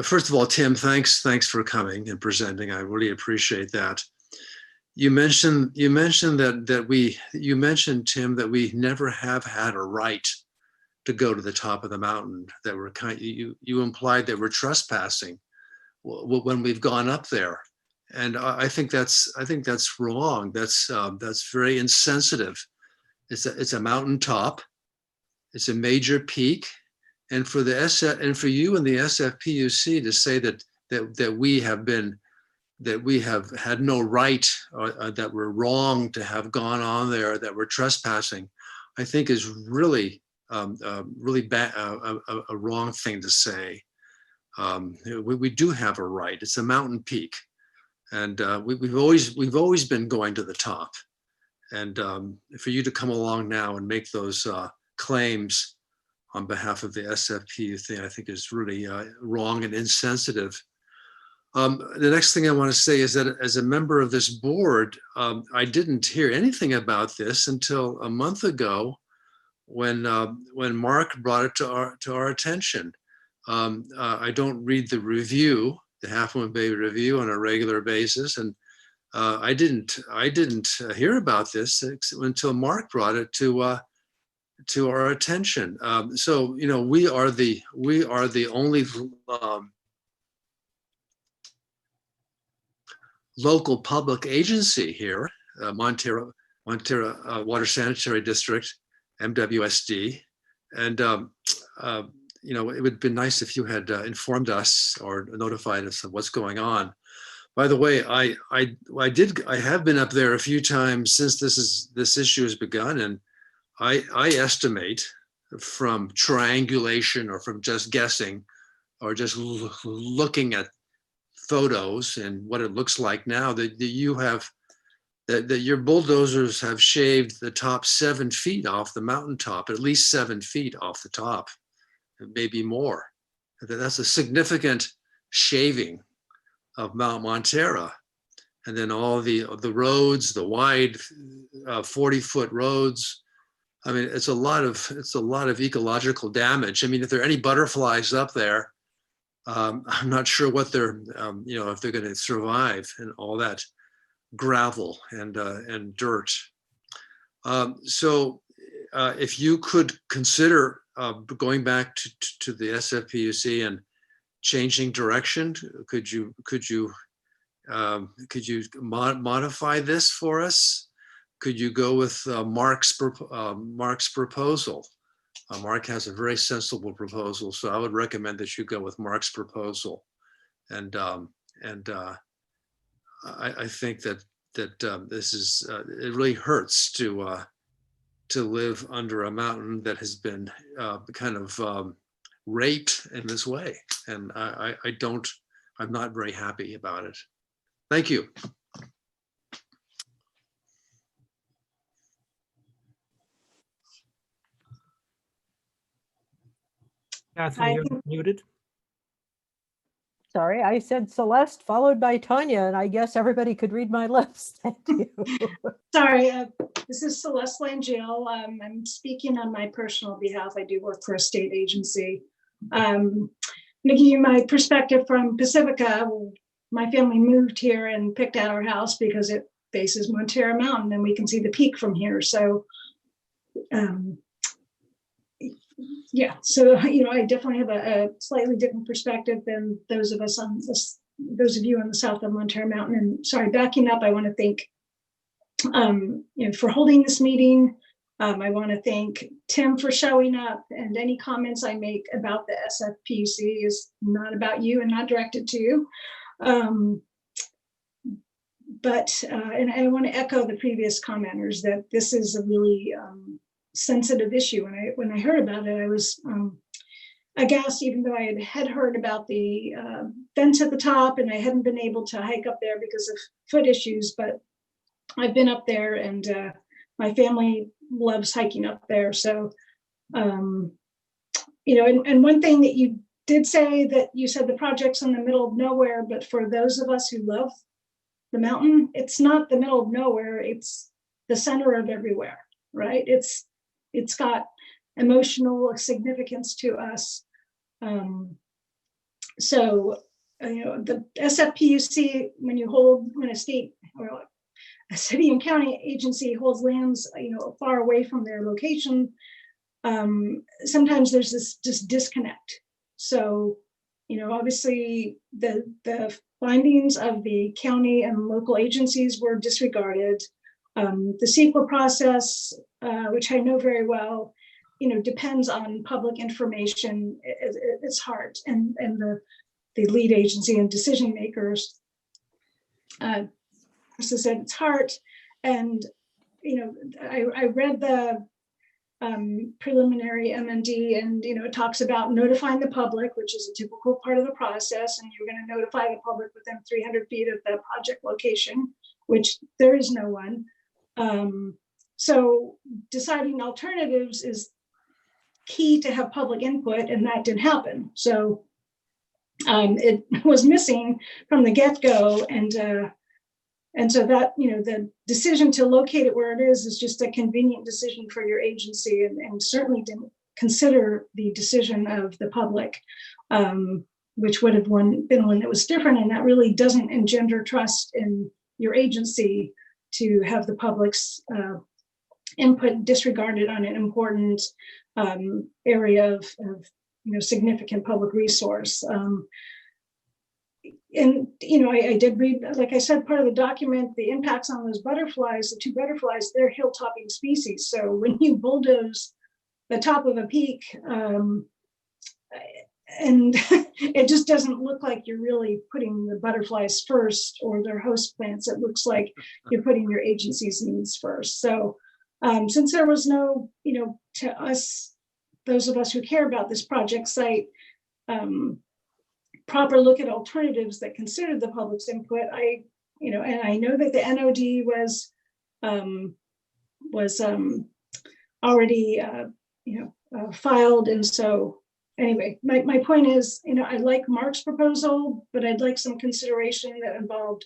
First of all, Tim, thanks for coming and presenting. I really appreciate that. You mentioned Tim, that we never have had a right to go to the top of the mountain. That we're you implied that we're trespassing when we've gone up there, and I think that's wrong. That's very insensitive. It's a mountaintop. It's a major peak, and for you and the SFPUC to say that we have had no right, or that we're wrong to have gone on there, that we're trespassing, I think is really bad, a wrong thing to say. We do have a right. It's a mountain peak, and we've always been going to the top. And for you to come along now and make those claims on behalf of the SFPUC, I think is really wrong and insensitive. The next thing I want to say is that as a member of this board, I didn't hear anything about this until a month ago, when Mark brought it to our attention. I don't read the review, the Half Moon Bay Review, on a regular basis, and I didn't hear about this until Mark brought it to our attention. So we are the only local public agency here, Montara Water Sanitary District, MWSD, and it would have been nice if you had informed us or notified us of what's going on. By the way, I have been up there a few times since this issue has begun, and I estimate from triangulation or from just guessing or just looking at photos and what it looks like now that your bulldozers have shaved the top 7 feet off the mountaintop, at least 7 feet off the top, maybe more. That's a significant shaving of Mount Montara. And then all the roads, the wide 40-foot roads. I mean, it's a lot of ecological damage. I mean, if there are any butterflies up there, I'm not sure what they're, if they're going to survive and all that gravel and dirt. So if you could consider going back to the SFPUC and changing direction, could you modify this for us? Could you go with Mark's proposal? Mark has a very sensible proposal, so I would recommend that you go with Mark's proposal. And I think that this is it really hurts to live under a mountain that has been kind of raped in this way, and I'm not very happy about it. Thank you. Catherine, you're muted. Sorry, I said Celeste followed by Tanya, and I guess everybody could read my lips. Thank you. Sorry, this is Celeste Langell. I'm speaking on my personal behalf. I do work for a state agency. I'm going to give you my perspective from Pacifica. My family moved here and picked out our house because it faces Montara Mountain and we can see the peak from here. So, yeah, so, I definitely have a slightly different perspective than those of us on this, those of you on the south of Montara Mountain. And sorry, backing up, I want to thank, for holding this meeting. I want to thank Tim for showing up, and any comments I make about the SFPUC is not about you and not directed to you. And I want to echo the previous commenters that this is a really sensitive issue. When I heard about it, I was aghast, even though I had heard about the fence at the top, and I hadn't been able to hike up there because of foot issues. But I've been up there, and my family loves hiking up there. So, and one thing that you did say, that you said the project's in the middle of nowhere, but for those of us who love the mountain, it's not the middle of nowhere, it's the center of everywhere, right? It's got emotional significance to us. So, the SFPUC, when a state or a city and county agency holds lands, far away from their location, sometimes there's this just disconnect. So, obviously the findings of the county and local agencies were disregarded. The CEQA process, which I know very well, depends on public information. It's hard, and the lead agency and decision makers, as I said, it's hard. And I read the preliminary MND, and it talks about notifying the public, which is a typical part of the process, and you're going to notify the public within 300 feet of the project location, which there is no one. So deciding alternatives is key to have public input, and that didn't happen. So it was missing from the get-go, and so that, the decision to locate it where it is just a convenient decision for your agency, and certainly didn't consider the decision of the public, which would have been one that was different, and that really doesn't engender trust in your agency to have the public's input disregarded on an important area of significant public resource. And I did read, like I said, part of the document, the impacts on those butterflies, the 2 butterflies, they're hill-topping species. So when you bulldoze the top of a peak, and it just doesn't look like you're really putting the butterflies first or their host plants. It looks like you're putting your agency's needs first. So since there was no, to us, those of us who care about this project site, proper look at alternatives that considered the public's input, and I know that the NOD was already, filed. And so anyway, my point is, I like Mark's proposal, but I'd like some consideration that involved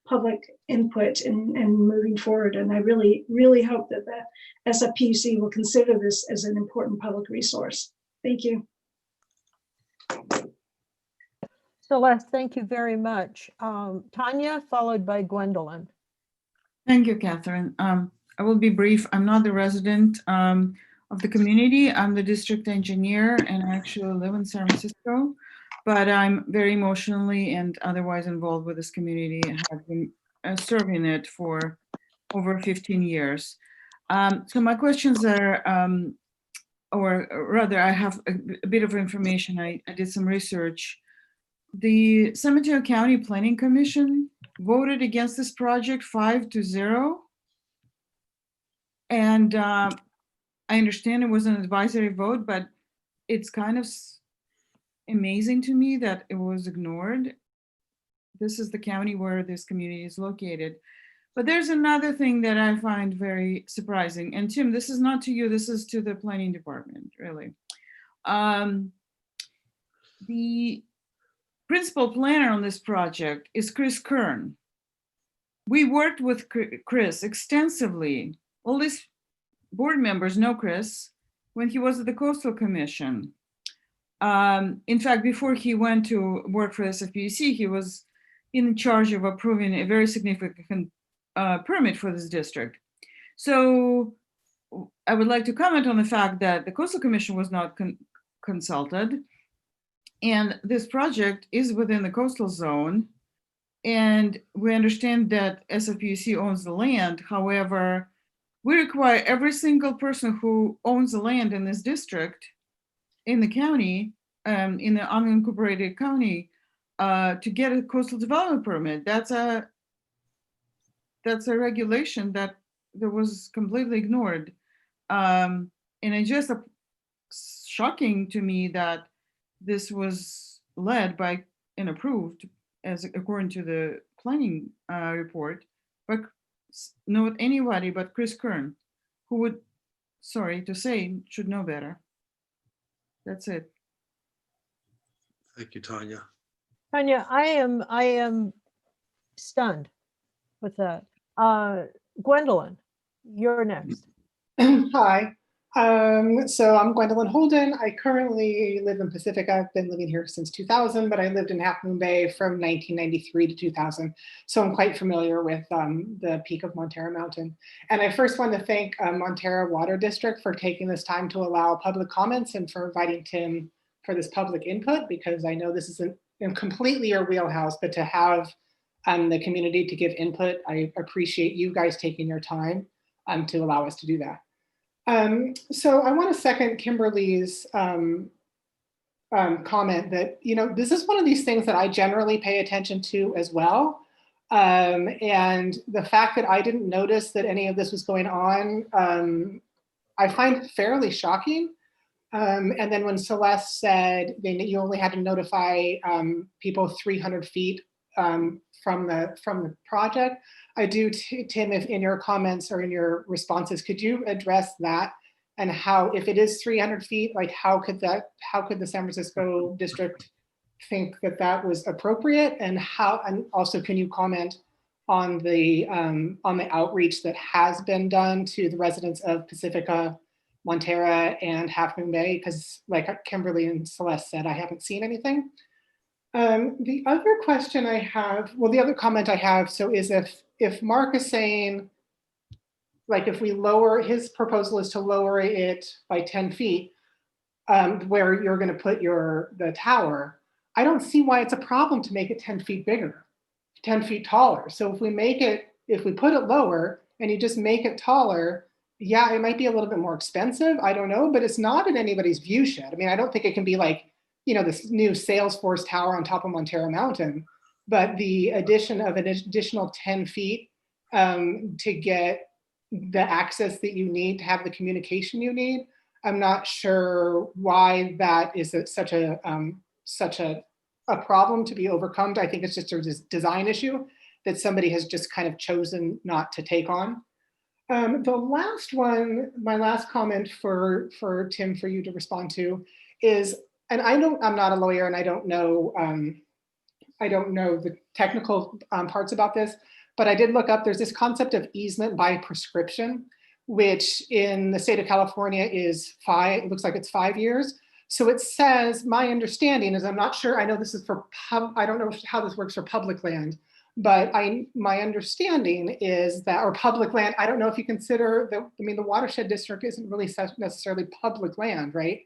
public input and moving forward. And I really, really hope that the SFPUC will consider this as an important public resource. Thank you. Celeste, thank you very much. Tanya, followed by Gwendolyn. Thank you, Catherine. I will be brief. I'm not the resident of the community. I'm the district engineer and I actually live in San Francisco, but I'm very emotionally and otherwise involved with this community. I have been serving it for over 15 years. So my questions are, or rather I have a bit of information. I did some research. The San Mateo County Planning Commission voted against this project 5-0. And I understand it was an advisory vote, but it's kind of amazing to me that it was ignored. This is the county where this community is located. But there's another thing that I find very surprising. And Tim, this is not to you, this is to the planning department, really. The principal planner on this project is Chris Kern. We worked with Chris extensively. All these board members know Chris when he was at the Coastal Commission. In fact, before he went to work for SFPUC, he was in charge of approving a very significant permit for this district. So I would like to comment on the fact that the Coastal Commission was not consulted. And this project is within the coastal zone. And we understand that SFPUC owns the land. However, we require every single person who owns the land in this district, in the county, in the unincorporated county, to get a coastal development permit. That's a regulation that was completely ignored. And it's just shocking to me that this was led by and approved as according to the planning report, but not anybody but Chris Kern, who would, sorry to say, should know better. That's it. Thank you, Tanya. Tanya, I am stunned with that. Gwendolyn, you're next. Hi. So I'm Gwendolyn Holden. I currently live in Pacifica. I've been living here since 2000, but I lived in Half Moon Bay from 1993 to 2000. So I'm quite familiar with the peak of Montara Mountain. And I first want to thank Montara Water District for taking this time to allow public comments and for inviting Tim for this public input, because I know this isn't completely your wheelhouse, but to have the community to give input, I appreciate you guys taking your time to allow us to do that. So I want to second Kimberly's comment that, this is one of these things that I generally pay attention to as well. And the fact that I didn't notice that any of this was going on, I find fairly shocking. And then when Celeste said that you only had to notify people 300 feet from the project, I do, Tim, if in your comments or in your responses, could you address that and how, if it is 300 feet, like how could the San Francisco district think that that was appropriate, and how, and also can you comment on the outreach that has been done to the residents of Pacifica, Montara, and Half Moon Bay? Because like Kimberly and Celeste said, I haven't seen anything. The other question I have, well, the other comment I have, so is if Mark is saying, like if we lower, his proposal is to lower it by 10 feet, where you're gonna put the tower, I don't see why it's a problem to make it 10 feet bigger, 10 feet taller. So if we put it lower and you just make it taller, yeah, it might be a little bit more expensive, I don't know, but it's not in anybody's view shed. I mean, I don't think it can be like this new Salesforce tower on top of Montara Mountain, but the addition of an additional 10 feet to get the access that you need to have the communication you need. I'm not sure why that is such a problem to be overcome. I think it's just a design issue that somebody has just kind of chosen not to take on. The last one, my last comment for Tim, for you to respond to is, and I'm not a lawyer and I don't know the technical parts about this, but I did look up, there's this concept of easement by prescription, which in the state of California is it looks like it's 5 years. So it says, my understanding is, I'm not sure, I know this is for, I don't know how this works for public land, but my understanding is that, or public land, I don't know if you consider the watershed district isn't really necessarily public land, right?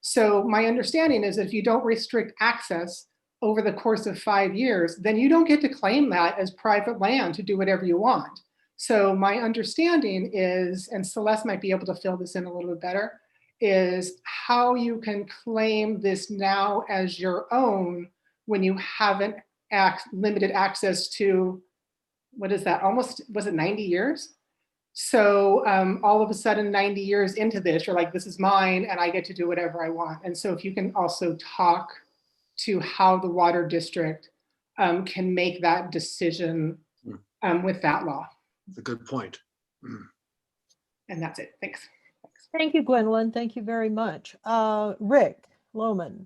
So my understanding is if you don't restrict access over the course of 5 years, then you don't get to claim that as private land to do whatever you want. So my understanding is, and Celeste might be able to fill this in a little bit better, is how you can claim this now as your own when you haven't limited access to, what is that, almost, was it 90 years? So all of a sudden 90 years into this, you're like, this is mine and I get to do whatever I want. And so if you can also talk to how the water district can make that decision with that law. That's a good point. And that's it, thanks. Thank you, Gwendolyn. Thank you very much. Rick Lohman.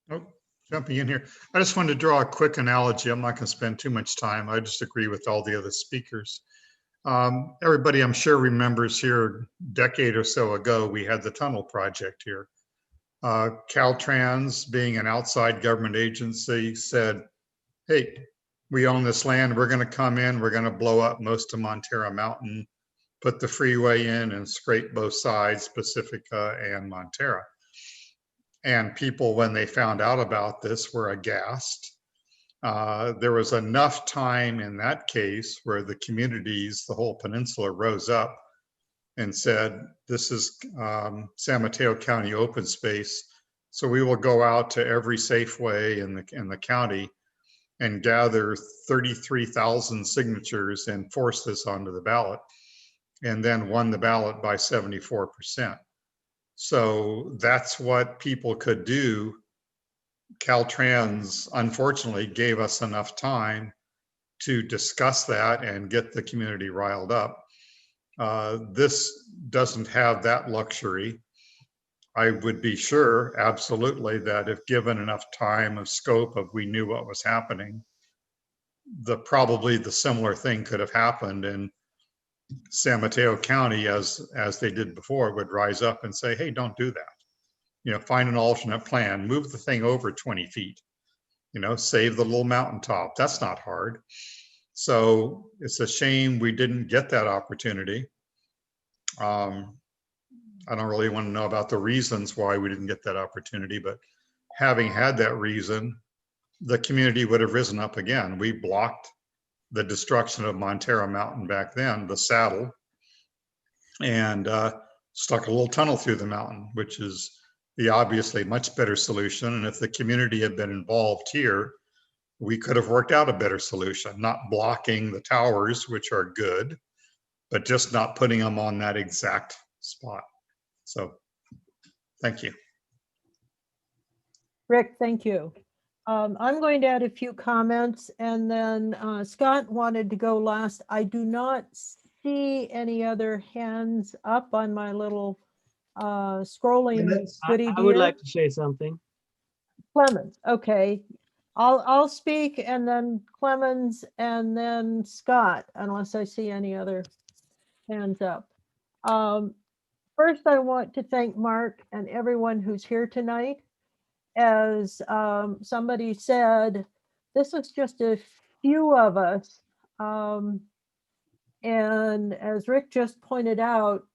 Oh, jumping in here. I just wanted to draw a quick analogy. I'm not going to spend too much time. I just agree with all the other speakers. Everybody, I'm sure, remembers here a decade or so ago, we had the tunnel project here. Caltrans, being an outside government agency, said, hey, we own this land. We're going to come in. We're going to blow up most of Montara Mountain, put the freeway in and scrape both sides, Pacifica and Montara. And people, when they found out about this, were aghast. There was enough time in that case where the communities, the whole peninsula, rose up and said, this is San Mateo County open space. So we will go out to every Safeway in the county and gather 33,000 signatures and force this onto the ballot, and then won the ballot by 74%. So that's what people could do. Caltrans, unfortunately, gave us enough time to discuss that and get the community riled up. This doesn't have that luxury. I would be sure, absolutely, that if given enough time of scope of we knew what was happening, probably the similar thing could have happened, and San Mateo County, as they did before, would rise up and say, hey, don't do that. Find an alternate plan, move the thing over 20 feet, save the little mountaintop. That's not hard. So it's a shame we didn't get that opportunity. I don't really want to know about the reasons why we didn't get that opportunity, but having had that reason, the community would have risen up again. We blocked the destruction of Montara Mountain back then, the saddle, and stuck a little tunnel through the mountain, which is the obviously much better solution. And if the community had been involved here, we could have worked out a better solution, not blocking the towers, which are good, but just not putting them on that exact spot. So thank you. Rick, thank you. I'm going to add a few comments, and then Scott wanted to go last. I do not see any other hands up on my little scrolling goodie I would dear. like to say something. Clemens, okay. I'll speak, and then Clemens, and then Scott, unless I see any other hands up. First, I want to thank Mark and everyone who's here tonight. As somebody said, this is just a few of us. And as Rick just pointed out,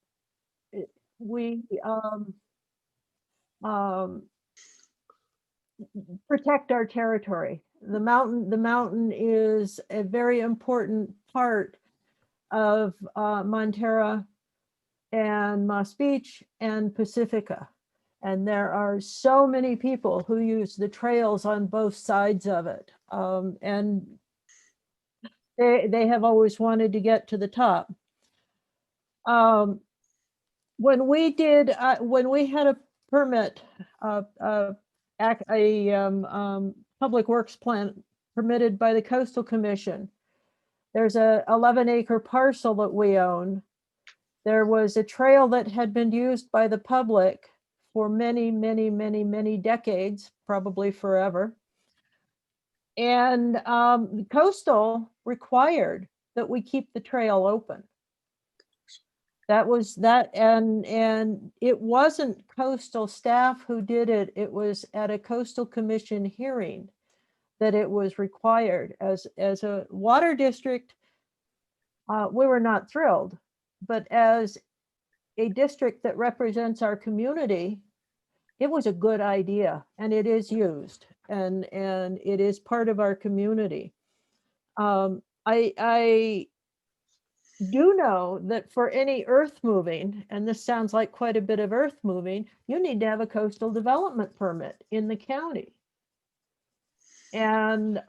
we protect our territory. The mountain is a very important part of Montara and Moss Beach and Pacifica. And there are so many people who use the trails on both sides of it. And they have always wanted to get to the top. When we had a permit, public works plan permitted by the Coastal Commission, there's a 11-acre parcel that we own. There was a trail that had been used by the public for many, many, many, many decades, probably forever. And Coastal required that we keep the trail open. That was that, and it wasn't Coastal staff who did it. It was at a Coastal Commission hearing that it was required. As a water district, we were not thrilled, but as a district that represents our community, it was a good idea, and it is used, and it is part of our community. I do know that for any earth moving, and this sounds like quite a bit of earth moving, you need to have a coastal development permit in the county. And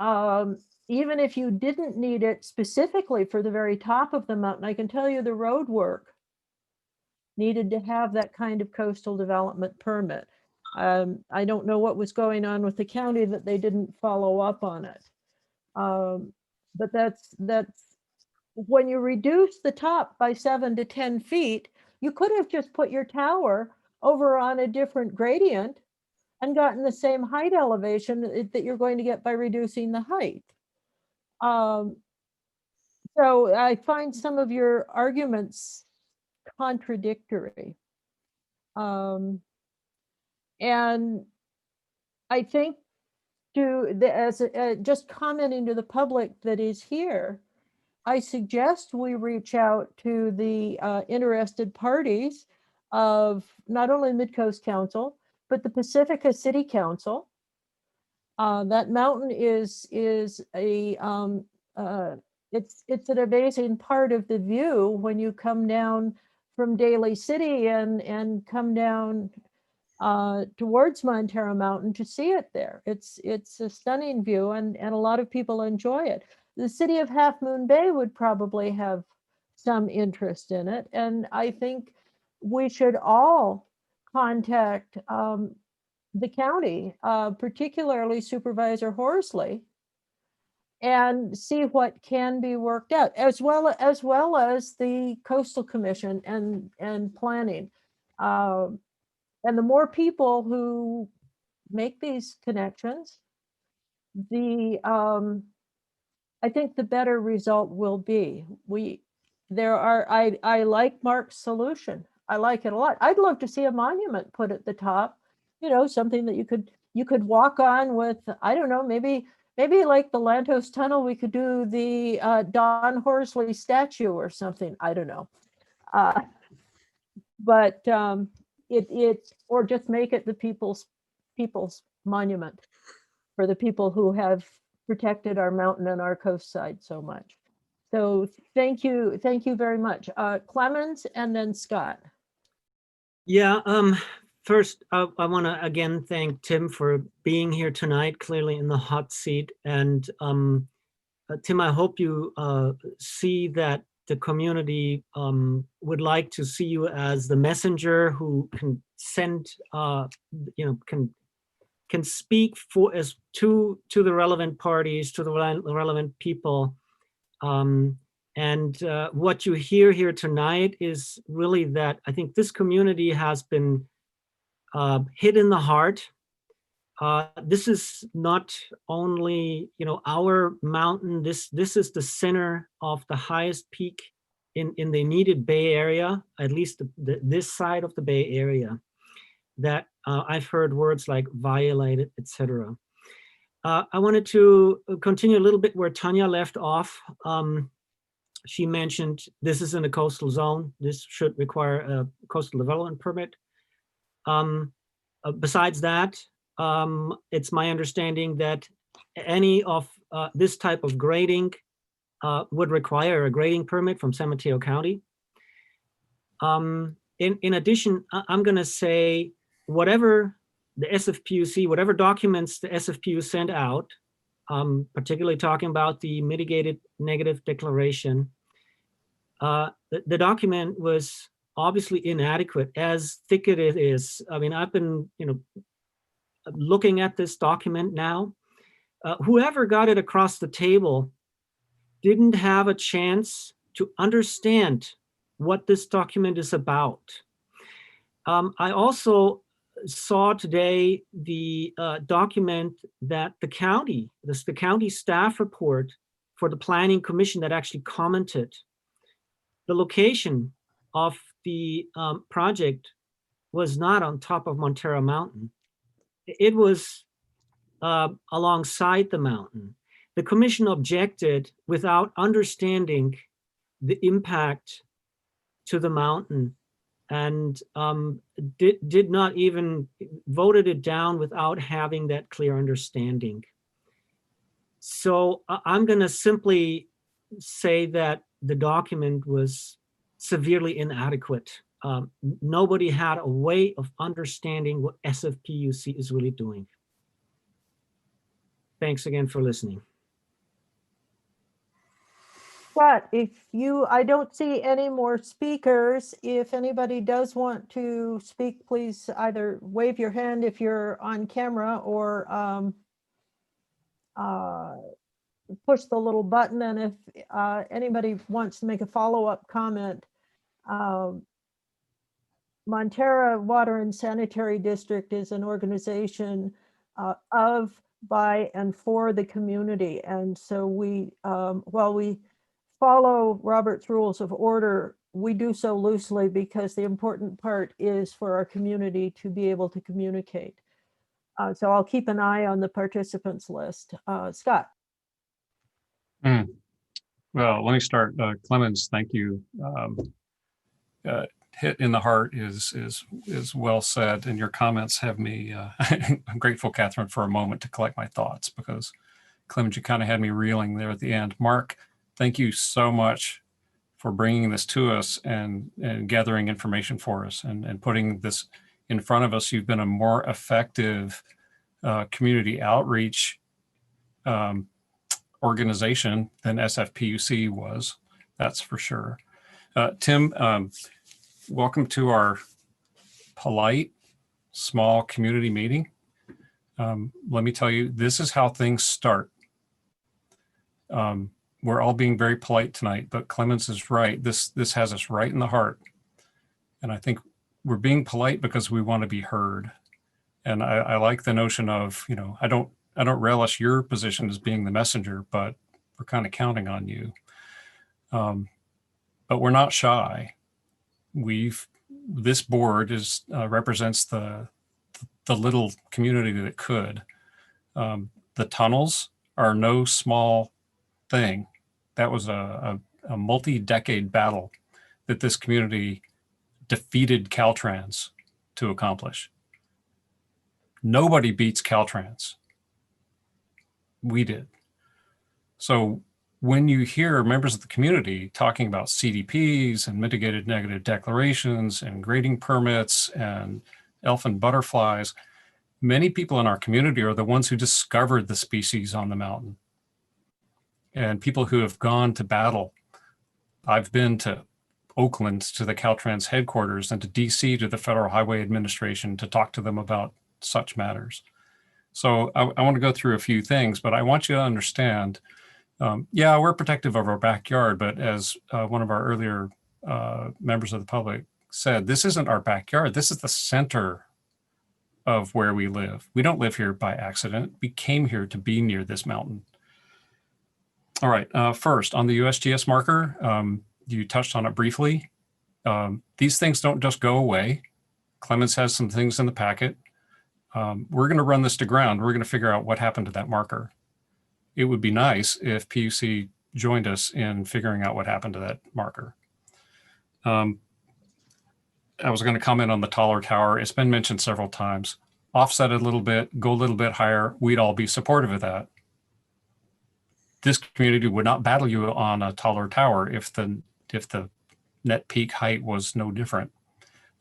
even if you didn't need it specifically for the very top of the mountain, I can tell you the road work needed to have that kind of coastal development permit. I don't know what was going on with the county that they didn't follow up on it. But that's when you reduce the top by 7 to 10 feet, you could have just put your tower over on a different gradient and gotten the same height elevation that you're going to get by reducing the height. So I find some of your arguments contradictory. And I think just commenting to the public that is here, I suggest we reach out to the interested parties of not only Midcoast Council, but the Pacifica City Council. That mountain is a it's an amazing part of the view when you come down from Daly City and come down towards Montara Mountain to see it there. It's a stunning view, and a lot of people enjoy it. The city of Half Moon Bay would probably have some interest in it, and I think we should all contact the county, particularly Supervisor Horsley, and see what can be worked out, as well as the Coastal Commission and planning. And the more people who make these connections, I think the better result will be. I like Mark's solution. I like it a lot. I'd love to see a monument put at the top, something that you could walk on with, I don't know, maybe like the Lantos Tunnel, we could do the Don Horsley statue or something. I don't know. But or just make it the people's monument for the people who have protected our mountain and our coastside so much. So thank you very much. Clemens and then Scott. Yeah, first I want to again thank Tim for being here tonight, clearly in the hot seat. And Tim, I hope you see that the community would like to see you as the messenger who can send, can speak to the relevant parties, to the relevant people. And what you hear here tonight is really that I think this community has been hit in the heart. This is not only, our mountain. This is the center of the highest peak in the immediate Bay Area, at least this side of the Bay Area, that I've heard words like violated, etc. I wanted to continue a little bit where Tanya left off. She mentioned this is in a coastal zone. This should require a coastal development permit. Besides that, it's my understanding that any of this type of grading would require a grading permit from San Mateo County. In addition, I'm going to say whatever the SFPUC, whatever documents the SFPU sent out, particularly talking about the mitigated negative declaration, the document was obviously inadequate, as thick it is. I mean, I've been, looking at this document now. Whoever got it across the table didn't have a chance to understand what this document is about. I also saw today the document that the county staff report for the Planning Commission that actually commented. The location of the project was not on top of Montara Mountain. It was alongside the mountain. The commission objected without understanding the impact to the mountain, and did not even voted it down without having that clear understanding. So I'm going to simply say that the document was severely inadequate. Nobody had a way of understanding what SFPUC is really doing. Thanks again for listening. But I don't see any more speakers. If anybody does want to speak, please either wave your hand if you're on camera, or push the little button. And if anybody wants to make a follow-up comment, Montara Water and Sanitary District is an organization of, by, and for the community. And so we, while we follow Robert's Rules of Order, we do so loosely because the important part is for our community to be able to communicate. So I'll keep an eye on the participants list. Scott. Well, let me start. Clemens, thank you. Hit in the heart is well said, and your comments have me. I'm grateful, Catherine, for a moment to collect my thoughts, because Clemens, you kind of had me reeling there at the end. Mark, thank you so much for bringing this to us and gathering information for us and putting this in front of us. You've been a more effective community outreach organization than SFPUC was, that's for sure. Tim, welcome to our polite, small community meeting. Let me tell you, this is how things start. We're all being very polite tonight, but Clemens is right. This has us right in the heart. And I think we're being polite because we want to be heard. And I like the notion of, I don't relish your position as being the messenger, but we're kind of counting on you. But we're not shy. This board represents the little community that could. The tunnels are no small thing. That was a multi-decade battle that this community defeated Caltrans to accomplish. Nobody beats Caltrans. We did. So when you hear members of the community talking about CDPs and mitigated negative declarations and grading permits and elfin butterflies, many people in our community are the ones who discovered the species on the mountain. And people who have gone to battle. I've been to Oakland, to the Caltrans headquarters, and to DC, to the Federal Highway Administration, to talk to them about such matters. So I want to go through a few things, but I want you to understand, yeah, we're protective of our backyard, but as one of our earlier members of the public said, this isn't our backyard. This is the center of where we live. We don't live here by accident. We came here to be near this mountain. All right, first on the USGS marker, you touched on it briefly. These things don't just go away. Clemens has some things in the packet. We're going to run this to ground. We're going to figure out what happened to that marker. It would be nice if PUC joined us in figuring out what happened to that marker. I was going to comment on the taller tower. It's been mentioned several times. Offset a little bit, go a little bit higher. We'd all be supportive of that. This community would not battle you on a taller tower if the net peak height was no different.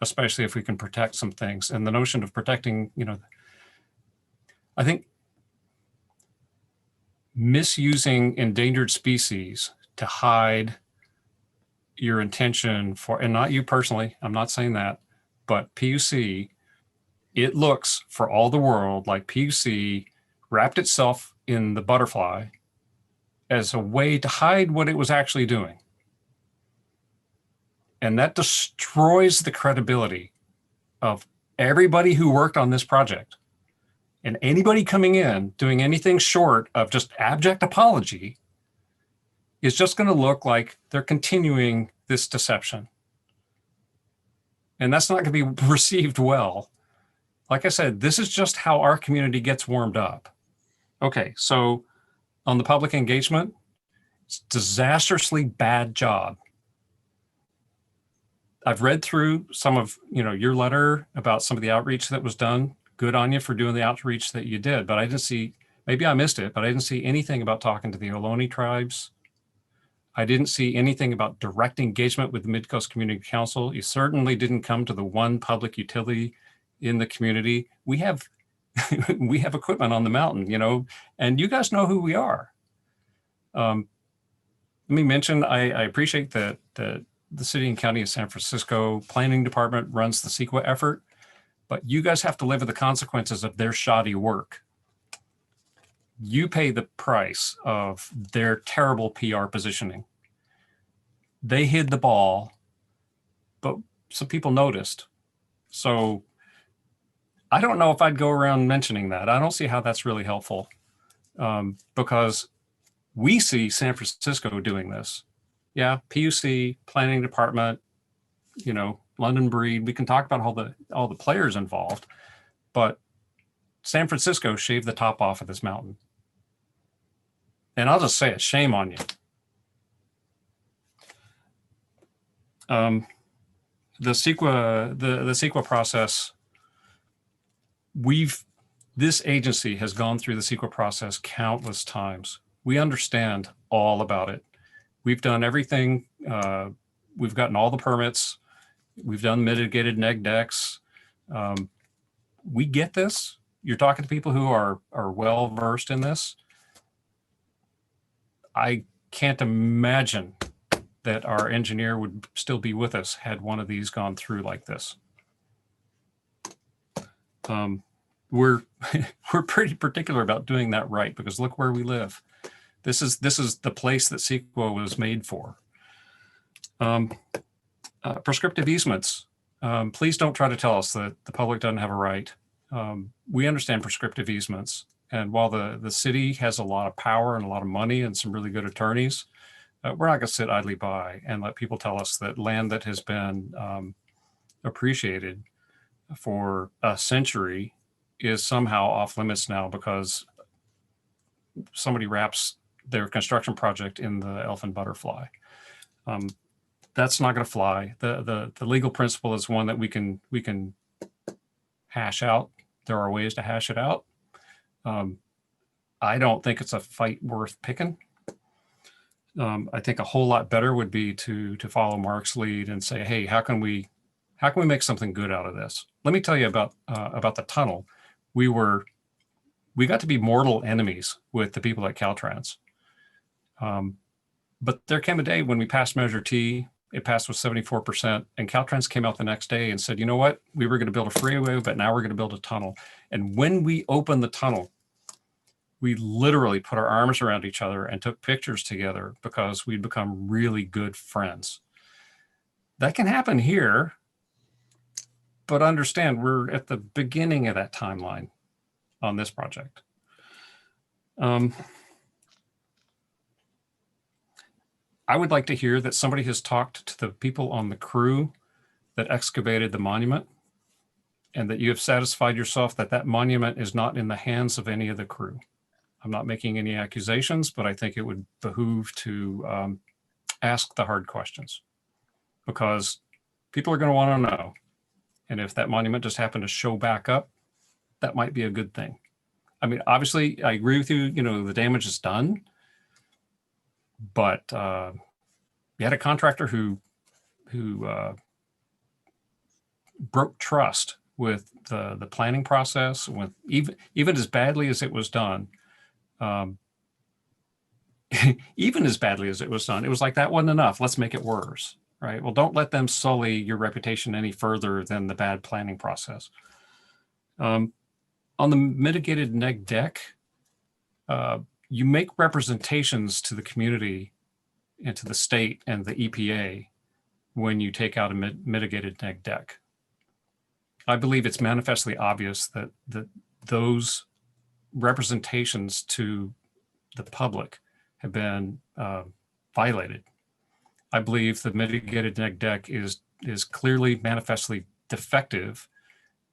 especially if we can protect some things. And the notion of protecting, you know, I think misusing endangered species to hide your intention for, and not you personally, I'm not saying that, but PUC, it looks for all the world like PUC wrapped itself in the butterfly as a way to hide what it was actually doing. And that destroys the credibility of everybody who worked on this project. And anybody coming in doing anything short of just abject apology is just going to look like they're continuing this deception. And that's not going to be received well. Like I said, this is just how our community gets warmed up. Okay, so on the public engagement, it's disastrously bad job. I've read through some of, you know, your letter about some of the outreach that was done. Good on you for doing the outreach that you did, but I didn't see, maybe I missed it, but I didn't see anything about talking to the Ohlone tribes. I didn't see anything about direct engagement with the Midcoast Community Council. You certainly didn't come to the one public utility in the community. We have we have equipment on the mountain, you know, and you guys know who we are. Let me mention, I appreciate that the city and county of San Francisco planning department runs the CEQA effort, but you guys have to live with the consequences of their shoddy work. You pay the price of their terrible PR positioning. They hid the ball, but some people noticed. So I don't know if I'd go around mentioning that. I don't see how that's really helpful, because we see San Francisco doing this. Yeah, PUC, planning department, you know, London Breed. We can talk about all the players involved, but San Francisco shaved the top off of this mountain. And I'll just say it, shame on you. The CEQA process, this agency has gone through the CEQA process countless times. We understand all about it. We've done everything. We've gotten all the permits. We've done mitigated neg decks. We get this. You're talking to people who are well versed in this. I can't imagine that our engineer would still be with us had one of these gone through like this. We're pretty particular about doing that right, because look where we live. This is the place that CEQA was made for. Prescriptive easements. Please don't try to tell us that the public doesn't have a right. We understand prescriptive easements. And while the city has a lot of power and a lot of money and some really good attorneys, we're not going to sit idly by and let people tell us that land that has been appreciated for a century is somehow off limits now because somebody wraps their construction project in the elfin butterfly. That's not going to fly. The legal principle is one that we can hash out. There are ways to hash it out. I don't think it's a fight worth picking. I think a whole lot better would be to follow Mark's lead and say, hey, how can we make something good out of this? Let me tell you about the tunnel. We got to be mortal enemies with the people at Caltrans. But there came a day when we passed Measure T, it passed with 74%, and Caltrans came out the next day and said, you know what, we were going to build a freeway, but now we're going to build a tunnel. And when we opened the tunnel, we literally put our arms around each other and took pictures together because we'd become really good friends. That can happen here, but understand we're at the beginning of that timeline on this project. I would like to hear that somebody has talked to the people on the crew that excavated the monument and that you have satisfied yourself that that monument is not in the hands of any of the crew. I'm not making any accusations, but I think it would behoove to ask the hard questions because people are going to want to know. And if that monument just happened to show back up, that might be a good thing. I mean, obviously, I agree with you, you know, the damage is done, but we had a contractor who broke trust with the planning process, with even as badly as it was done. Even as badly as it was done, it was like, that wasn't enough. Let's make it worse, right? Well, don't let them sully your reputation any further than the bad planning process. On the mitigated neg deck, you make representations to the community and to the state and the EPA when you take out a mitigated neg deck. I believe it's manifestly obvious that those representations to the public have been violated. I believe the mitigated neg deck is clearly manifestly defective,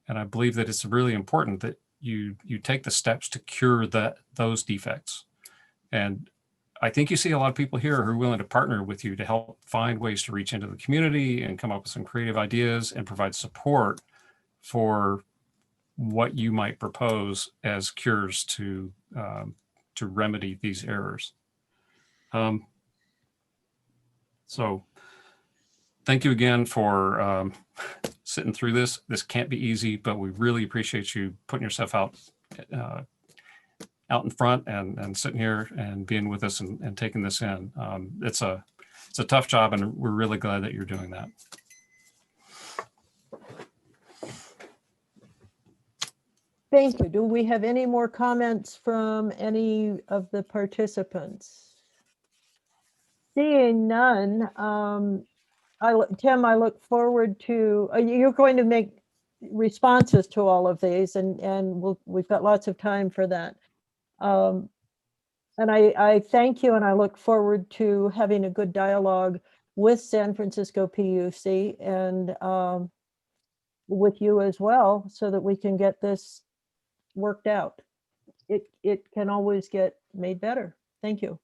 and I believe that it's really important that you take the steps to cure those defects. And I think you see a lot of people here who are willing to partner with you to help find ways to reach into the community and come up with some creative ideas and provide support for what you might propose as cures to remedy these errors. So thank you again for sitting through this. This can't be easy, but we really appreciate you putting yourself out in front and sitting here and being with us and taking this in. It's a tough job, and we're really glad that you're doing that. Thank you. Do we have any more comments from any of the participants? Seeing none, Tim, I look forward to, you're going to make responses to all of these, and we've got lots of time for that. And I thank you, and I look forward to having a good dialogue with San Francisco PUC and with you as well, so that we can get this worked out. It can always get made better. Thank you.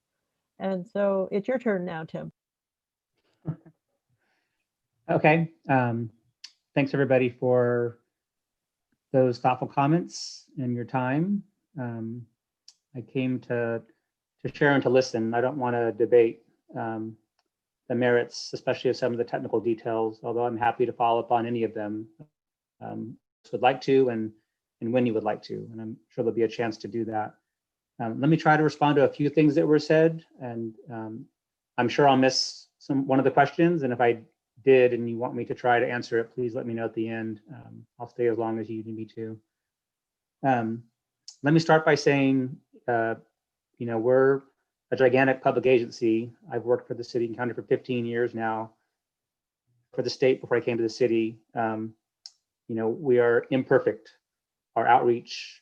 And so it's your turn now, Tim. Okay. Thanks everybody for those thoughtful comments and your time. I came to share and to listen. I don't want to debate the merits, especially of some of the technical details, although I'm happy to follow up on any of them. Would like to, and when you would like to, and I'm sure there'll be a chance to do that. Let me try to respond to a few things that were said, and I'm sure I'll miss one of the questions, and if I did and you want me to try to answer it, please let me know at the end. I'll stay as long as you need me to. Let me start by saying, we're a gigantic public agency. I've worked for the city and county for 15 years now, for the state before I came to the city. We are imperfect. Our outreach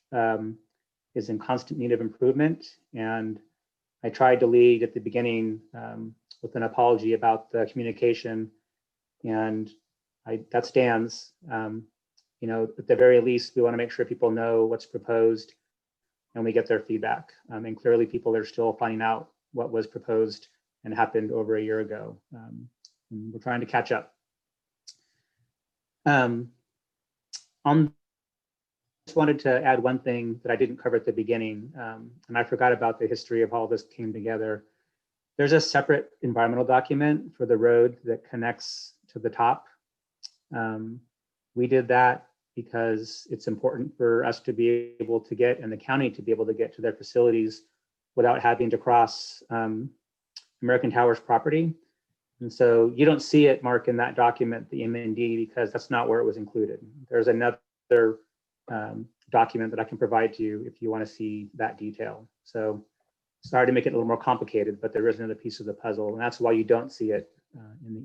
is in constant need of improvement. And I tried to lead at the beginning with an apology about the communication, and that stands. At the very least, we want to make sure people know what's proposed and we get their feedback. And clearly people are still finding out what was proposed and happened over a year ago. And we're trying to catch up. Just wanted to add one thing that I didn't cover at the beginning, and I forgot about the history of how this came together. There's a separate environmental document for the road that connects to the top. We did that because it's important for us to be able to get, and the county to be able to get to their facilities without having to cross American Tower's property. And so you don't see it, Mark, in that document, the MND, because that's not where it was included. There's another document that I can provide to you if you want to see that detail. So sorry to make it a little more complicated, but there is another piece of the puzzle, and that's why you don't see it in the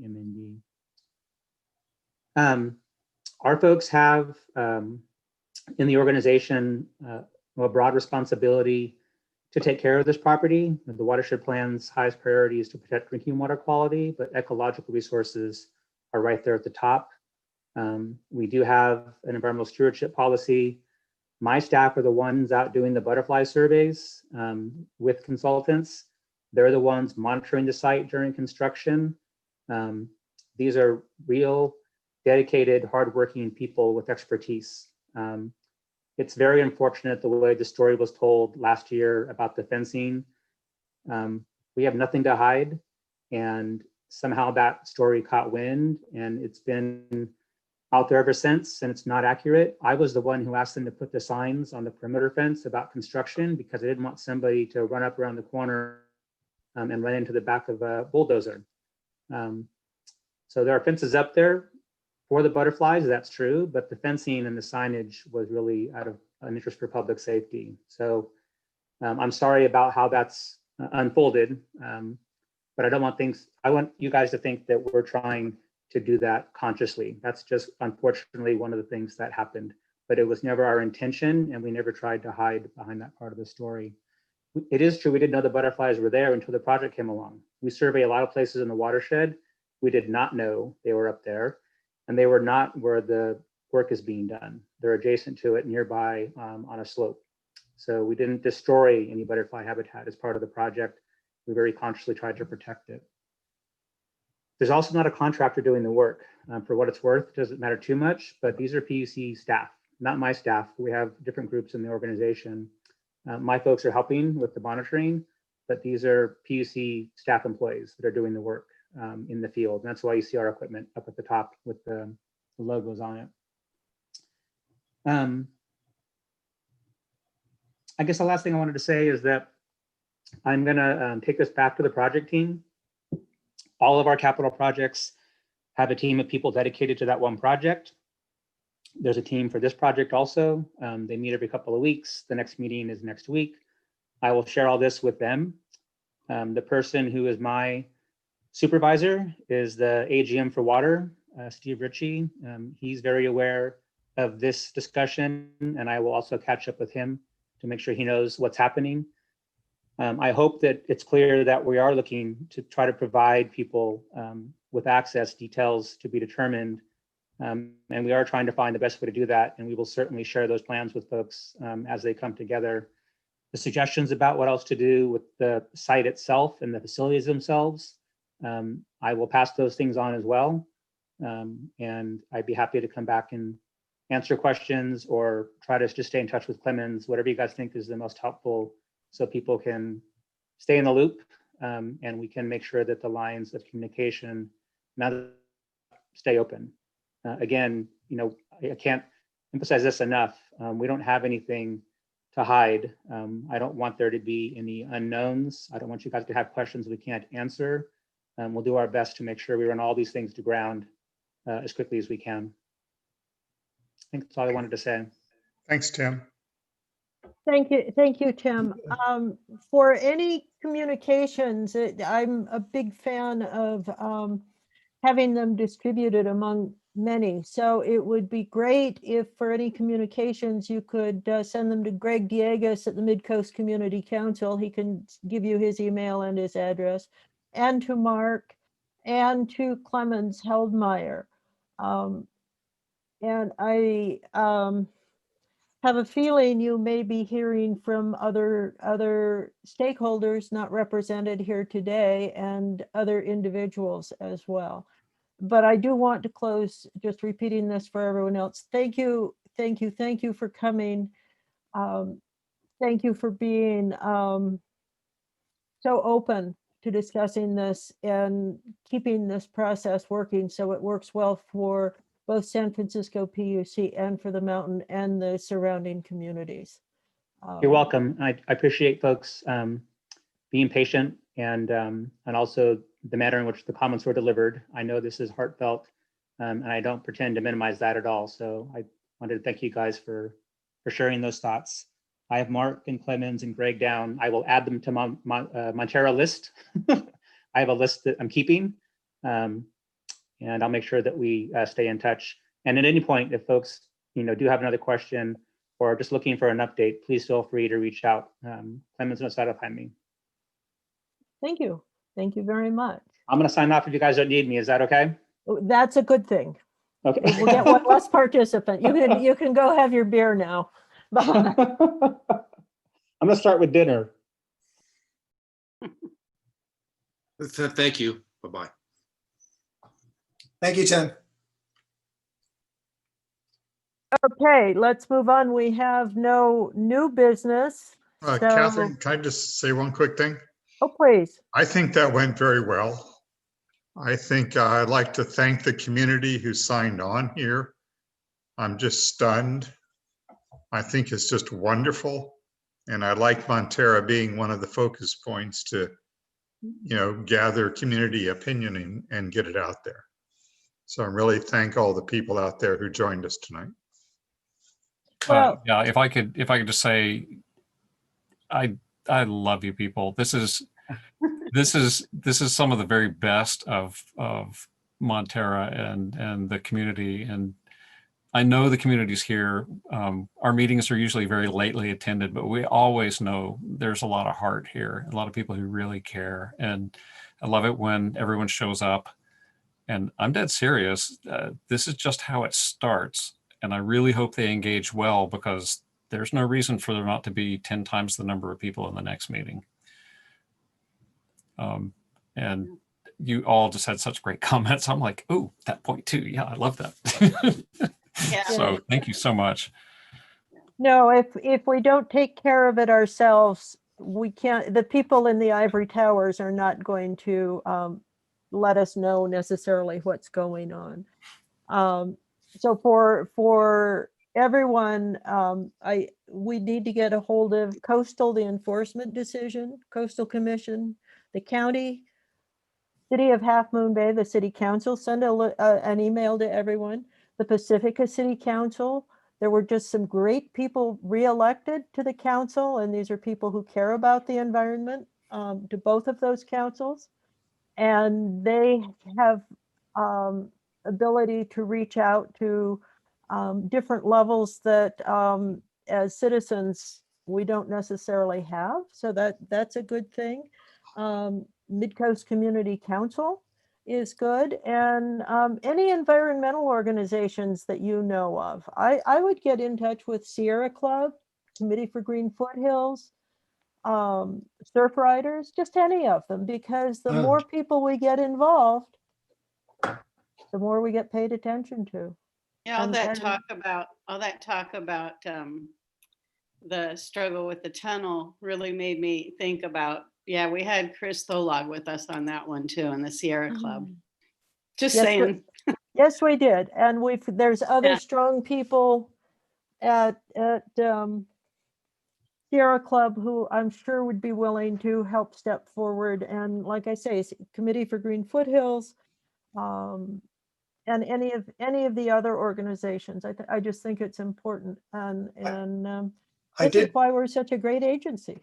MND. Our folks have in the organization a broad responsibility to take care of this property. The watershed plan's highest priority is to protect drinking water quality, but ecological resources are right there at the top. We do have an environmental stewardship policy. My staff are the ones out doing the butterfly surveys with consultants. They're the ones monitoring the site during construction. These are real, dedicated, hardworking people with expertise. It's very unfortunate the way the story was told last year about the fencing. We have nothing to hide, and somehow that story caught wind, and it's been out there ever since, and it's not accurate. I was the one who asked them to put the signs on the perimeter fence about construction because I didn't want somebody to run up around the corner and run into the back of a bulldozer. So there are fences up there for the butterflies, that's true, but the fencing and the signage was really out of an interest for public safety. So I'm sorry about how that's unfolded, but I don't want I want you guys to think that we're trying to do that consciously. That's just unfortunately one of the things that happened, but it was never our intention and we never tried to hide behind that part of the story. It is true, we didn't know the butterflies were there until the project came along. We survey a lot of places in the watershed. We did not know they were up there, and they were not where the work is being done. They're adjacent to it, nearby on a slope. So we didn't destroy any butterfly habitat as part of the project. We very consciously tried to protect it. There's also not a contractor doing the work. For what it's worth, it doesn't matter too much, but these are PUC staff, not my staff. We have different groups in the organization. My folks are helping with the monitoring, but these are PUC staff employees that are doing the work in the field. And that's why you see our equipment up at the top with the logos on it. I guess the last thing I wanted to say is that I'm gonna take this back to the project team. All of our capital projects have a team of people dedicated to that one project. There's a team for this project also. They meet every couple of weeks. The next meeting is next week. I will share all this with them. The person who is my supervisor is the AGM for water, Steve Ritchie. He's very aware of this discussion, and I will also catch up with him to make sure he knows what's happening. I hope that it's clear that we are looking to try to provide people with access details to be determined. And we are trying to find the best way to do that. And we will certainly share those plans with folks as they come together. The suggestions about what else to do with the site itself and the facilities themselves, I will pass those things on as well. And I'd be happy to come back and answer questions or try to just stay in touch with Clemens, whatever you guys think is the most helpful so people can stay in the loop and we can make sure that the lines of communication now stay open. Again, you know, I can't emphasize this enough. We don't have anything to hide. I don't want there to be any unknowns. I don't want you guys to have questions we can't answer. We'll do our best to make sure we run all these things to ground as quickly as we can. I think that's all I wanted to say. Thanks, Tim. Thank you, Tim. For any communications, I'm a big fan of having them distributed among many. So it would be great if for any communications, you could send them to Greg Diegas at the Mid-Coast Community Council. He can give you his email and his address, and to Mark and to Clemens Heldmeyer. And I have a feeling you may be hearing from other stakeholders not represented here today and other individuals as well. But I do want to close just repeating this for everyone else. Thank you for coming. Thank you for being so open to discussing this and keeping this process working so it works well for both San Francisco PUC and for the mountain and the surrounding communities. You're welcome. I appreciate folks being patient and also the manner in which the comments were delivered. I know this is heartfelt and I don't pretend to minimize that at all. So I wanted to thank you guys for sharing those thoughts. I have Mark and Clemens and Greg down. I will add them to my Montara list. I have a list that I'm keeping. And I'll make sure that we stay in touch. And at any point, if folks do have another question or just looking for an update, please feel free to reach out. Clemens knows how to find me. Thank you. Thank you very much. I'm going to sign off if you guys don't need me. Is that okay? That's a good thing. Okay. We'll get one less participant. You can go have your beer now. Bye. I'm going to start with dinner. Thank you. Bye-bye. Thank you, Tim. Okay, let's move on. We have no new business. Catherine, can I just say one quick thing? Oh, please. I think that went very well. I think I'd like to thank the community who signed on here I'm just stunned. I think it's just wonderful. And I like Montara being one of the focus points to, gather community opinion and get it out there. So I really thank all the people out there who joined us tonight. Well, Yeah, if I could just say, I love you people. This is some of the very best of Montara and the community. And I know the community's here. Our meetings are usually very lately attended, but we always know there's a lot of heart here, a lot of people who really care. And I love it when everyone shows up. And I'm dead serious. This is just how it starts. And I really hope they engage well, because there's no reason for there not to be 10 times the number of people in the next meeting. And you all just had such great comments. I'm like, oh, that point too. Yeah, I love that. Yeah. So thank you so much. no, if we don't take care of it ourselves, we can't, the people in the ivory towers are not going to let us know necessarily what's going on. So for everyone, we need to get a hold of Coastal, the enforcement decision, Coastal Commission, the county, City of Half Moon Bay, the city council, send an email to everyone, the Pacifica City Council. There were just some great people reelected to the council, and these are people who care about the environment, to both of those councils. And they have ability to reach out to different levels that as citizens we don't necessarily have. So that's a good thing. Mid-Coast Community Council is good. And any environmental organizations that you know of. I would get in touch with Sierra Club, Committee for Green Foothills, surf riders, just any of them, because the more people we get involved, the more we get paid attention to. Yeah, all And- that and- talk about the struggle with the tunnel really made me think about, yeah, we had Chris Tholog with us on that one too, in the Sierra Club. Just Yes, saying. Yes, we did. And there's other Yeah. strong people at Sierra Club who I'm sure would be willing to help step forward. And like I say, Committee for Green Foothills, and any of the other organizations. I just think it's important. And this is why we're such a great agency.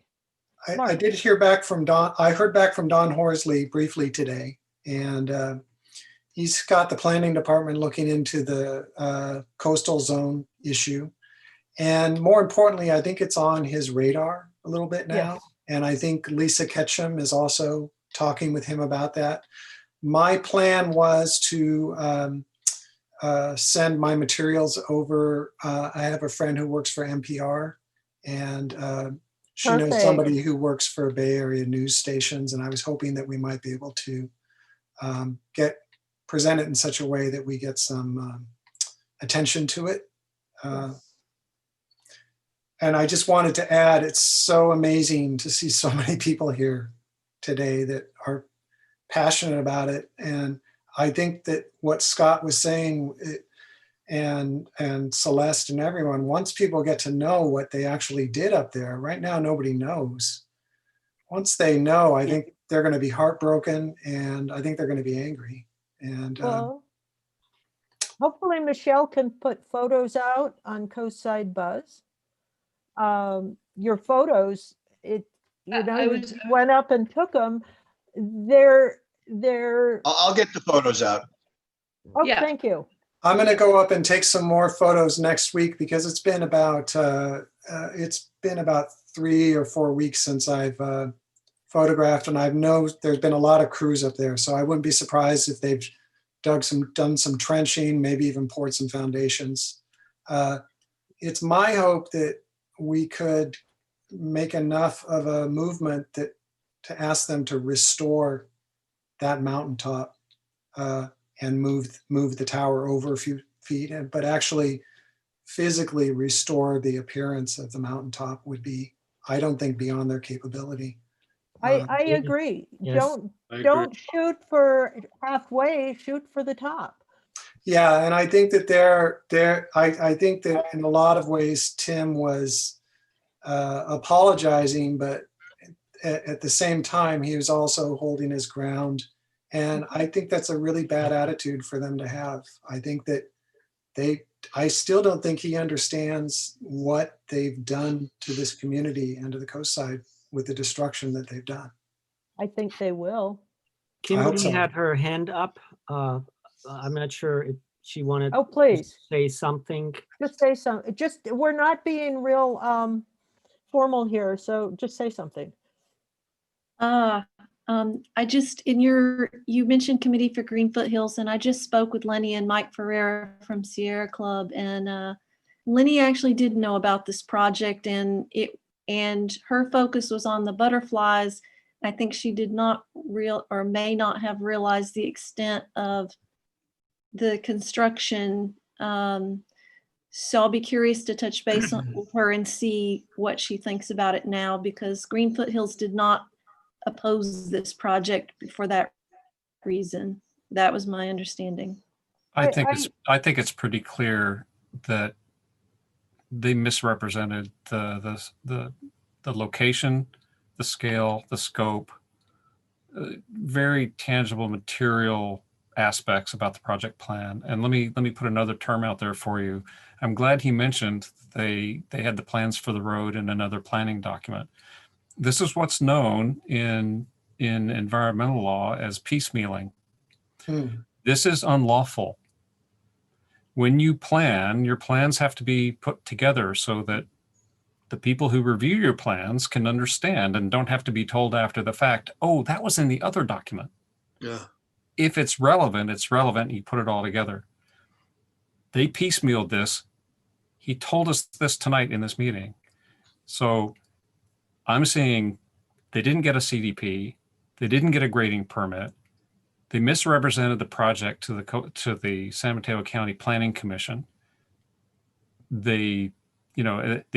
I did hear back from Don. I heard back from Don Horsley briefly today, and he's got the planning department looking into the coastal zone issue. And more importantly, I think it's on his radar a little bit now. Yes. And I think Lisa Ketchum is also talking with him about that. My plan was to send my materials over. I have a friend who works for NPR, and she knows Perfect. somebody who works for Bay Area news stations. And I was hoping that we might be able to present it in such a way that we get some attention to it. And I just wanted to add, it's so amazing to see so many people here today that are passionate about it. And I think that what Scott was saying, and Celeste and everyone, once people get to know what they actually did up there, right now nobody knows. Once they know, I think they're going to be heartbroken, and I think they're going to be angry. And Well, hopefully Michelle can put photos out on Coastside Buzz. Your photos, you went up and took them. They're I'll get the photos out. Oh, thank you. I'm going to go up and take some more photos next week, because it's been about 3 or 4 weeks since I've photographed, and I know there's been a lot of crews up there. So I wouldn't be surprised if they've done some trenching, maybe even poured some foundations. It's my hope that we could make enough of a movement to ask them to restore that mountaintop and move the tower over a few feet, but actually physically restore the appearance of the mountaintop would be, I don't think, beyond their capability. I agree. Yes, Don't shoot for halfway, shoot for the top. Yeah, and I think that I think that in a lot of ways, Tim was apologizing, but at the same time, he was also holding his ground. And I think that's a really bad attitude for them to have. I think that I still don't think he understands what they've done to this community and to the coast side with the destruction that they've done. I think they will. Kimberly so. had her hand up. I'm not sure if she wanted Oh, to please, say something. just say something. Just, we're not being real formal here, so just say something. I just, you mentioned Committee for Green Foothills, and I just spoke with Lenny and Mike Ferreira from Sierra Club, and Lenny actually did know about this project, and her focus was on the butterflies. I think she did not may not have realized the extent of the construction. So I'll be curious to touch base with her and see what she thinks about it now, because Green Foothills did not oppose this project for that reason. That was my understanding. I think it's pretty clear that they misrepresented the location, the scale, the scope, very tangible material aspects about the project plan. And let me put another term out there for you. I'm glad he mentioned they had the plans for the road in another planning document. This is what's known in environmental law as piecemealing. This is unlawful. When you plan, your plans have to be put together so that the people who review your plans can understand and don't have to be told after the fact, oh, that was in the other document. Yeah. If it's relevant, it's relevant. You put it all together. They piecemealed this. He told us this tonight in this meeting. So I'm saying they didn't get a CDP. They didn't get a grading permit. They misrepresented the project to the San Mateo County Planning Commission. The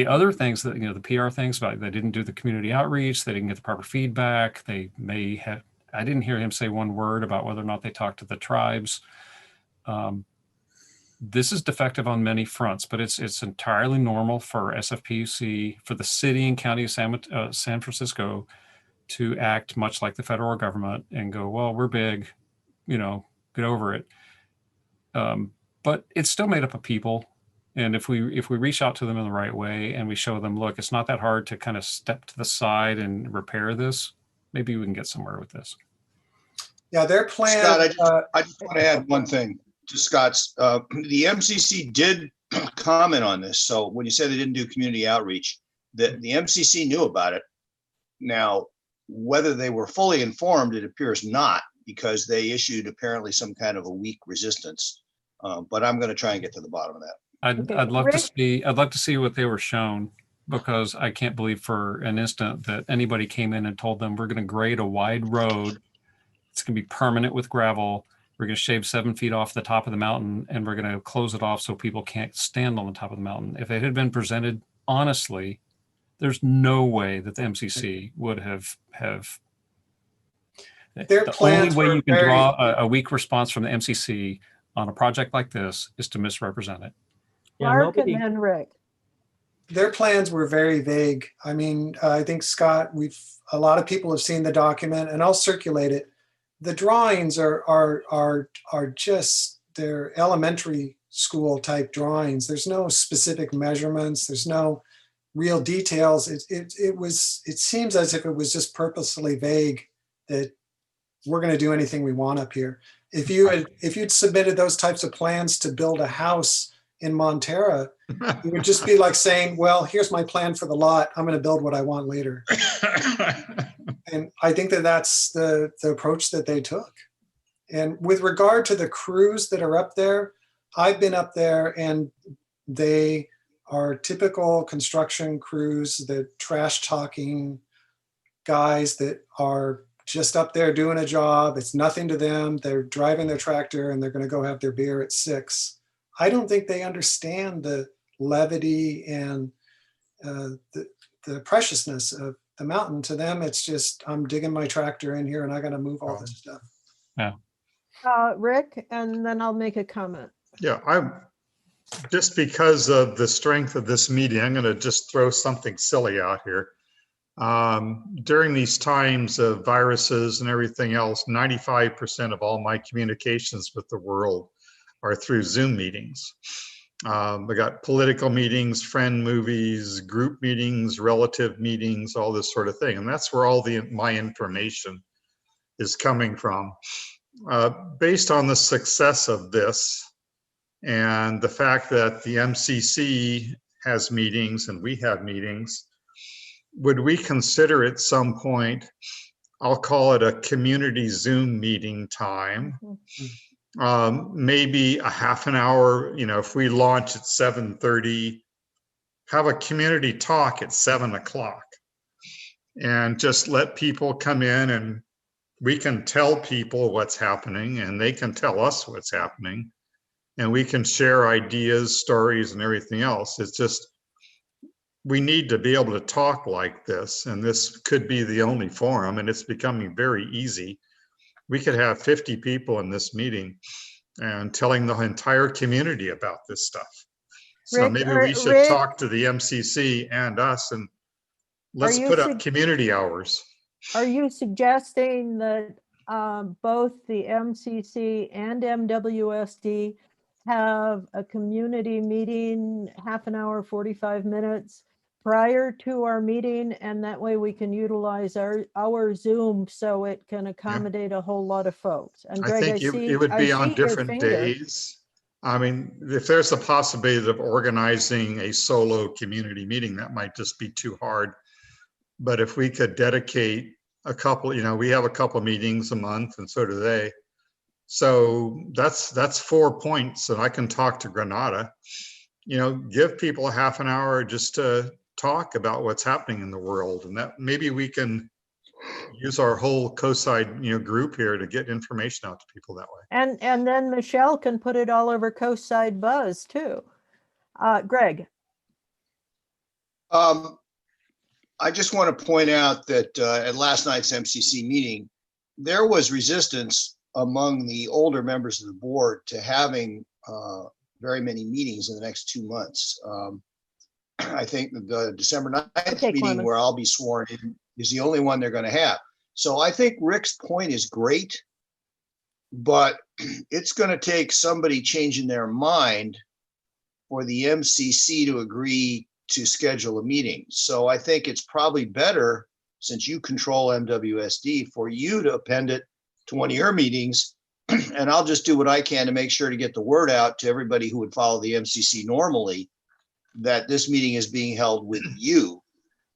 other things that, the PR things about they didn't do the community outreach, they didn't get the proper feedback. They may have, I didn't hear him say one word about whether or not they talked to the tribes. This is defective on many fronts, but it's entirely normal for SFPUC, for the city and county of San Francisco to act much like the federal government and go, well, we're big, get over it. But it's still made up of people. And if we reach out to them in the right way and we show them, look, it's not that hard to kind of step to the side and repair this, maybe we can get somewhere with this. Yeah, their plan. Scott, I just want to add one thing to Scott's. The MCC did comment on this. So when you say they didn't do community outreach, the MCC knew about it. Now, whether they were fully informed, it appears not, because they issued apparently some kind of a weak resistance. But I'm going to try and get to the bottom of that. I'd love to see what they were shown, because I can't believe for an instant that anybody came in and told them we're going to grade a wide road. It's going to be permanent with gravel. We're going to shave 7 feet off the top of the mountain, and we're going to close it off so people can't stand on the top of the mountain. If it had been presented honestly, there's no way that the MCC would have. The only way you can draw a weak response from the MCC on a project like this is to misrepresent it. Yeah, Mark and then Rick. Their plans were very vague. I mean, I think, Scott, a lot of people have seen the document, and I'll circulate it. The drawings are just, they're elementary school type drawings. There's no specific measurements. There's no real details. It seems as if it was just purposely vague, that we're going to do anything we want up here. If you'd submitted those types of plans to build a house in Montara, it would just be like saying, well, here's my plan for the lot. I'm going to build what I want later. And I think that that's the approach that they took. And with regard to the crews that are up there, I've been up there, and they are typical construction crews, the trash talking guys that are just up there doing a job. It's nothing to them. They're driving their tractor and they're going to go have their beer at 6. I don't think they understand the levity and the preciousness of the mountain. To them, it's just, I'm digging my tractor in here and I got to move all this stuff. Yeah. Rick, and then I'll make a comment. Yeah, just because of the strength of this meeting, I'm going to just throw something silly out here. During these times of viruses and everything else, 95% of all my communications with the world are through Zoom meetings. We got political meetings, friend movies, group meetings, relative meetings, all this sort of thing. And that's where all my information is coming from. Based on the success of this and the fact that the MCC has meetings and we have meetings, would we consider at some point, I'll call it a community Zoom meeting time, maybe a half an hour, if we launch at 7:30, have a community talk at 7 o'clock and just let people come in and we can tell people what's happening and they can tell us what's happening and we can share ideas, stories, and everything else. It's just, we need to be able to talk like this, and this could be the only forum, and it's becoming very easy. We could have 50 people in this meeting and telling the entire community about this stuff. So Rick, maybe we should Rick, talk to the MCC and us, and let's put up community hours. Are you suggesting that both the MCC and MWSD have a community meeting, half an hour, 45 minutes prior to our meeting, and that way we can utilize our Zoom so it can accommodate a whole lot of folks? And I Greg, think it would be on different days. I mean, if there's a possibility of organizing a solo community meeting, that might just be too hard. But if we could dedicate a couple, we have a couple meetings a month, and so do they. So that's 4 points, and I can talk to Granada. Give people a half an hour just to talk about what's happening in the world, and that maybe we can use our whole COSIDE group here to get information out to people that way. And then Michelle can put it all over COSIDE Buzz too. Greg. I just want to point out that at last night's MCC meeting, there was resistance among the older members of the board to having very many meetings in the next 2 months. I think the December 9th meeting Clemens, where I'll be sworn in is the only one they're going to have. So I think Rick's point is great, but it's going to take somebody changing their mind for the MCC to agree to schedule a meeting. So I think it's probably better, since you control MWSD, for you to append it to one of your meetings, and I'll just do what I can to make sure to get the word out to everybody who would follow the MCC normally that this meeting is being held with you.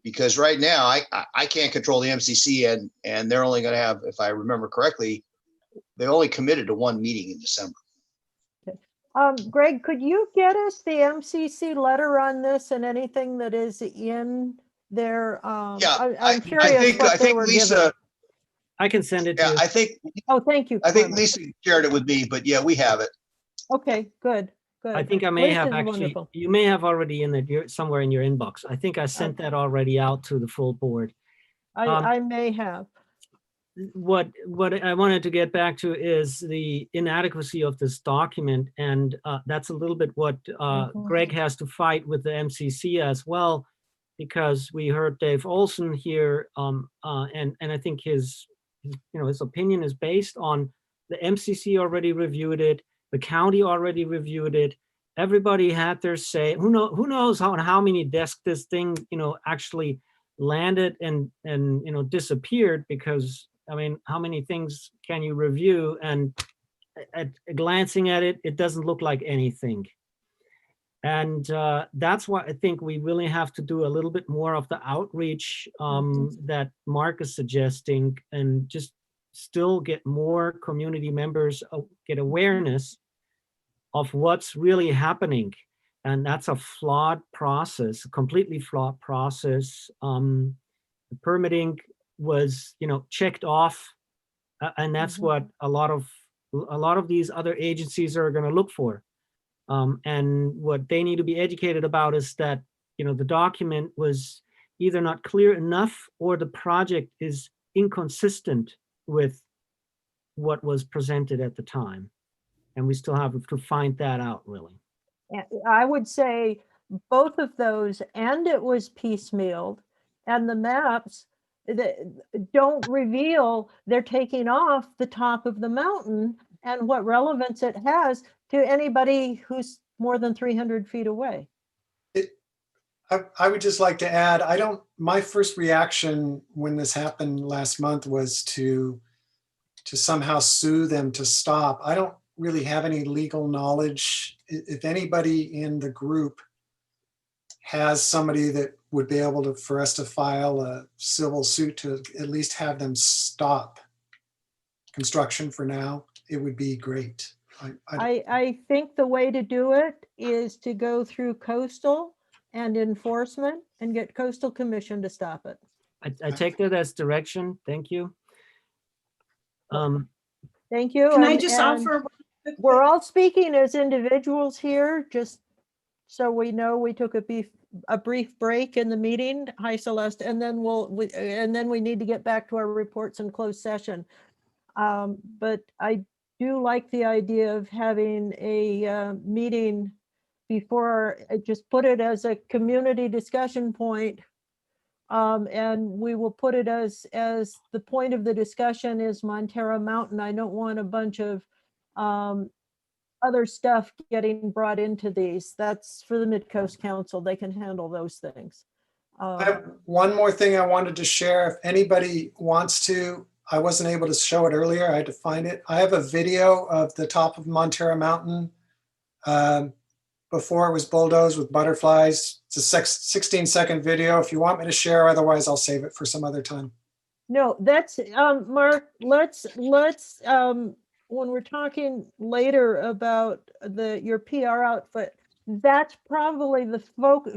Because right now I can't control the MCC, and they're only going to have, if I remember correctly, they only committed to one meeting in December. Greg, could you get us the MCC letter on this and anything that is in there? Yeah, I'm curious what they were Lisa, given. I can send it to yeah, you. Oh, thank you. I think Clemens. Lisa shared it with me, but yeah, we have it. Okay, good. I think I may have Lisa's actually, wonderful. you may have already in it somewhere in your inbox. I think I sent that already out to the full board. I may have. What I wanted to get back to is the inadequacy of this document. And that's a little bit what Greg has to fight with the MCC as well, because we heard Dave Olson here, and I think his opinion is based on the MCC already reviewed it, the county already reviewed it, everybody had their say. Who knows on how many desks this thing actually landed and disappeared, because I mean, how many things can you review? And at glancing at it, it doesn't look like anything. And that's why I think we really have to do a little bit more of the outreach that Mark is suggesting, and just still get more community members, get awareness of what's really happening. And that's a flawed process, a completely flawed process. The permitting was, checked off, and that's what a lot of these other agencies are going to look for. And what they need to be educated about is that, the document was either not clear enough, or the project is inconsistent with what was presented at the time. And we still have to find that out, really. I would say both of those, and it was piecemealed, and the maps that don't reveal they're taking off the top of the mountain and what relevance it has to anybody who's more than 300 feet away. I would just like to add, my first reaction when this happened last month was to somehow sue them to stop. I don't really have any legal knowledge. If anybody in the group has somebody that would be able to, for us to file a civil suit to at least have them stop construction for now, it would be great. I think the way to do it is to go through coastal and enforcement and get coastal commission to stop it. I take that as direction. Thank you. Thank you. Can I and- just and offer? We're all speaking as individuals here, just so we know we took a brief break in the meeting. Hi, Celeste, and then we need to get back to our reports in closed session. But I do like the idea of having a meeting before, just put it as a community discussion point. And we will put it as the point of the discussion is Montara Mountain. I don't want a bunch of other stuff getting brought into these. That's for the Mid-Coast Council. They can handle those things. I have one more thing I wanted to share. If anybody wants to, I wasn't able to show it earlier. I had to find it. I have a video of the top of Montara Mountain before it was bulldozed with butterflies. It's a 16-second video. If you want me to share, otherwise I'll save it for some other time. No, that's Mark. Let's when we're talking later about your PR outfit, that's probably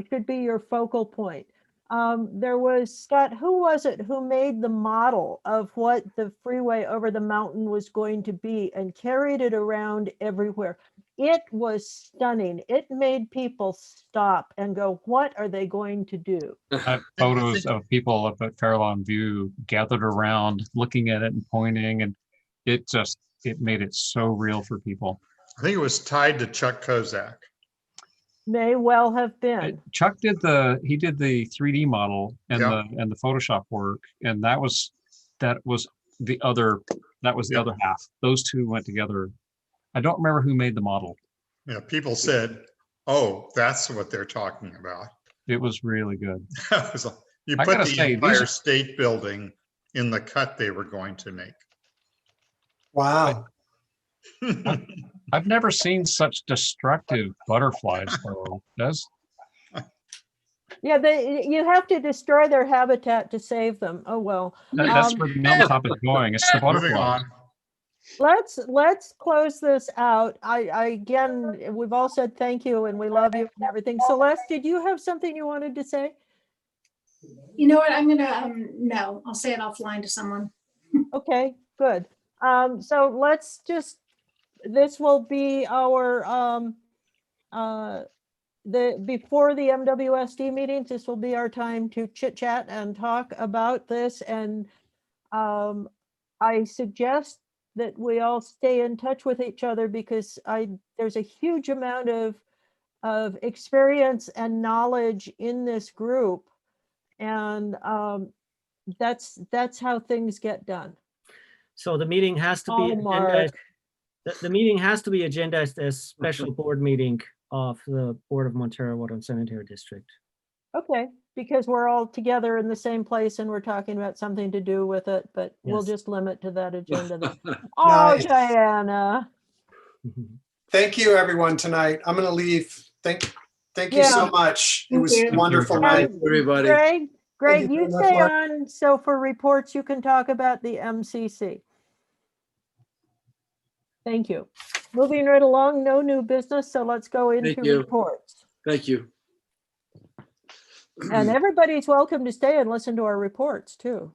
should be your focal point. There was Scott, who was it who made the model of what the freeway over the mountain was going to be and carried it around everywhere? It was stunning. It made people stop and go, what are they going to do? Photos of people up at Fairlawn View gathered around, looking at it and pointing, and it made it so real for people. I think it was tied to Chuck Kozak. May well have been. Chuck did the 3D model and Yeah. the Photoshop work, and that was the other half. Those two went together. I don't remember who made the model. Yeah, people said, "Oh, that's what they're talking about." It was really good. You I put gotta the say, entire state building in the cut they were going to make. Wow. I've never seen such destructive butterflies though. Yeah, you have to destroy their habitat to save them. Oh well. That's where the mountaintop is going. It's the Moving butterfly. on. Let's close this out. I again, we've all said thank you and we love you and everything. Celeste, did you have something you wanted to say? You know what? I'm gonna no. I'll say it offline to someone. Okay, good. So let's just. This will be our before the MWSD meetings. This will be our time to chit chat and talk about this. And I suggest that we all stay in touch with each other because there's a huge amount of experience and knowledge in this group, and that's how things get done. So the meeting has to be agendized. The meeting has to be agendized as special board meeting of the Board of Montara Water and Sanitary District. Okay, because we're all together in the same place and we're talking about something to do with it, but we'll Yes. just limit to that agenda. Then. Oh, Nice. Diana. Thank you, everyone, tonight. I'm going to leave. Thank you Yeah. so much. It Thank was you. wonderful night. Everybody. Greg, Thank you you very much, stay Mark. on, so for reports, you can talk about the MCC. Thank you. Moving right along, no new business, so let's go into you. reports. Thank you. And everybody's welcome to stay and listen to our reports too.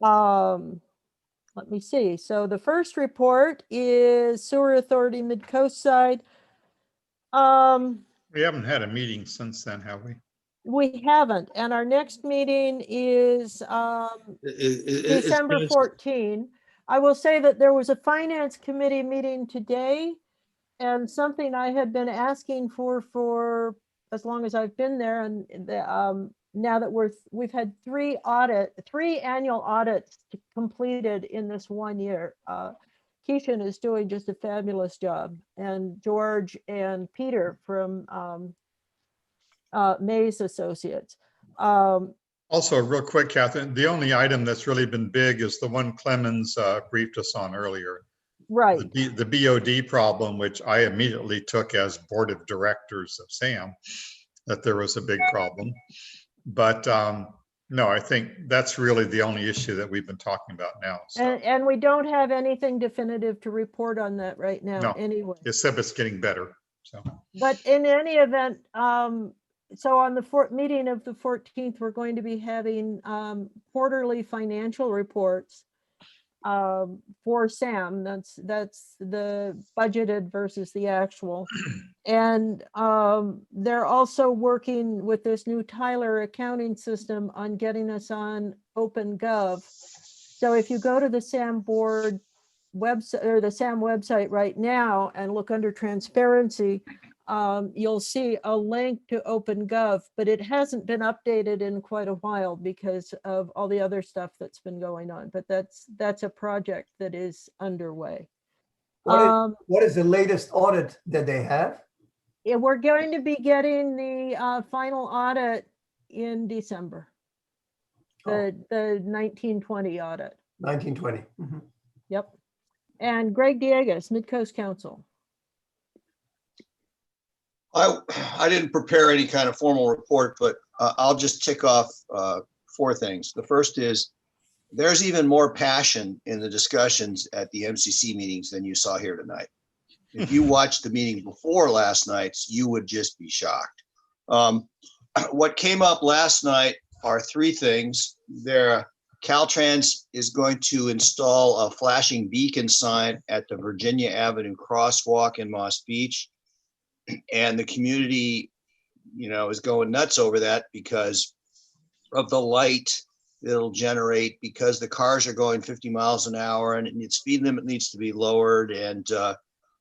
Let me see. So the first report is Sewer Authority Mid-Coast side. We haven't had a meeting since then, have we? We haven't, and our next meeting is December 14. I will say that there was a finance committee meeting today, and something I had been asking for as long as I've been there, and now that we've had three annual audits completed in this 1 year. Keishan is doing just a fabulous job, and George and Peter from Mays Associates. Also, real quick, Catherine, the only item that's really been big is the one Clemens briefed us on earlier. Right. The BOD problem, which I immediately took as board of directors of SAM, that there was a big problem. But no, I think that's really the only issue that we've been talking about now. So. And we don't have anything definitive to report on that right now, No, anyway. except it's getting better. So. But in any event, so on the meeting of the 14th, we're going to be having quarterly financial reports for SAM. That's the budgeted versus the actual. And they're also working with this new Tyler accounting system on getting us on OpenGov. So if you go to the SAM board website or the SAM website right now and look under transparency, you'll see a link to OpenGov, but it hasn't been updated in quite a while because of all the other stuff that's been going on. But that's a project that is underway. What is the latest audit that they have? Yeah, we're going to be getting the final audit in December. The 1920 audit. 1920. Mm-hmm. Yep. And Greg Diegas, Midcoast Council. I didn't prepare any kind of formal report, but I'll just tick off 4 things. The first is there's even more passion in the discussions at the MCC meetings than you saw here tonight. If you watched the meeting before last night's, you would just be shocked. What came up last night are 3 things. Caltrans is going to install a flashing beacon sign at the Virginia Avenue crosswalk in Moss Beach. And the community, is going nuts over that because of the light it'll generate, because the cars are going 50 miles an hour and the speed limit needs to be lowered. And the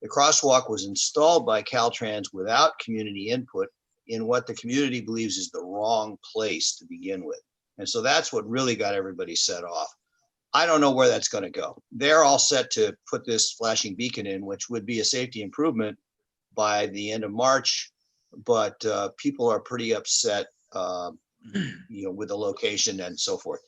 crosswalk was installed by Caltrans without community input in what the community believes is the wrong place to begin with. And so that's what really got everybody set off. I don't know where that's going to go. They're all set to put this flashing beacon in, which would be a safety improvement by the end of March, but people are pretty upset, with the location and so forth.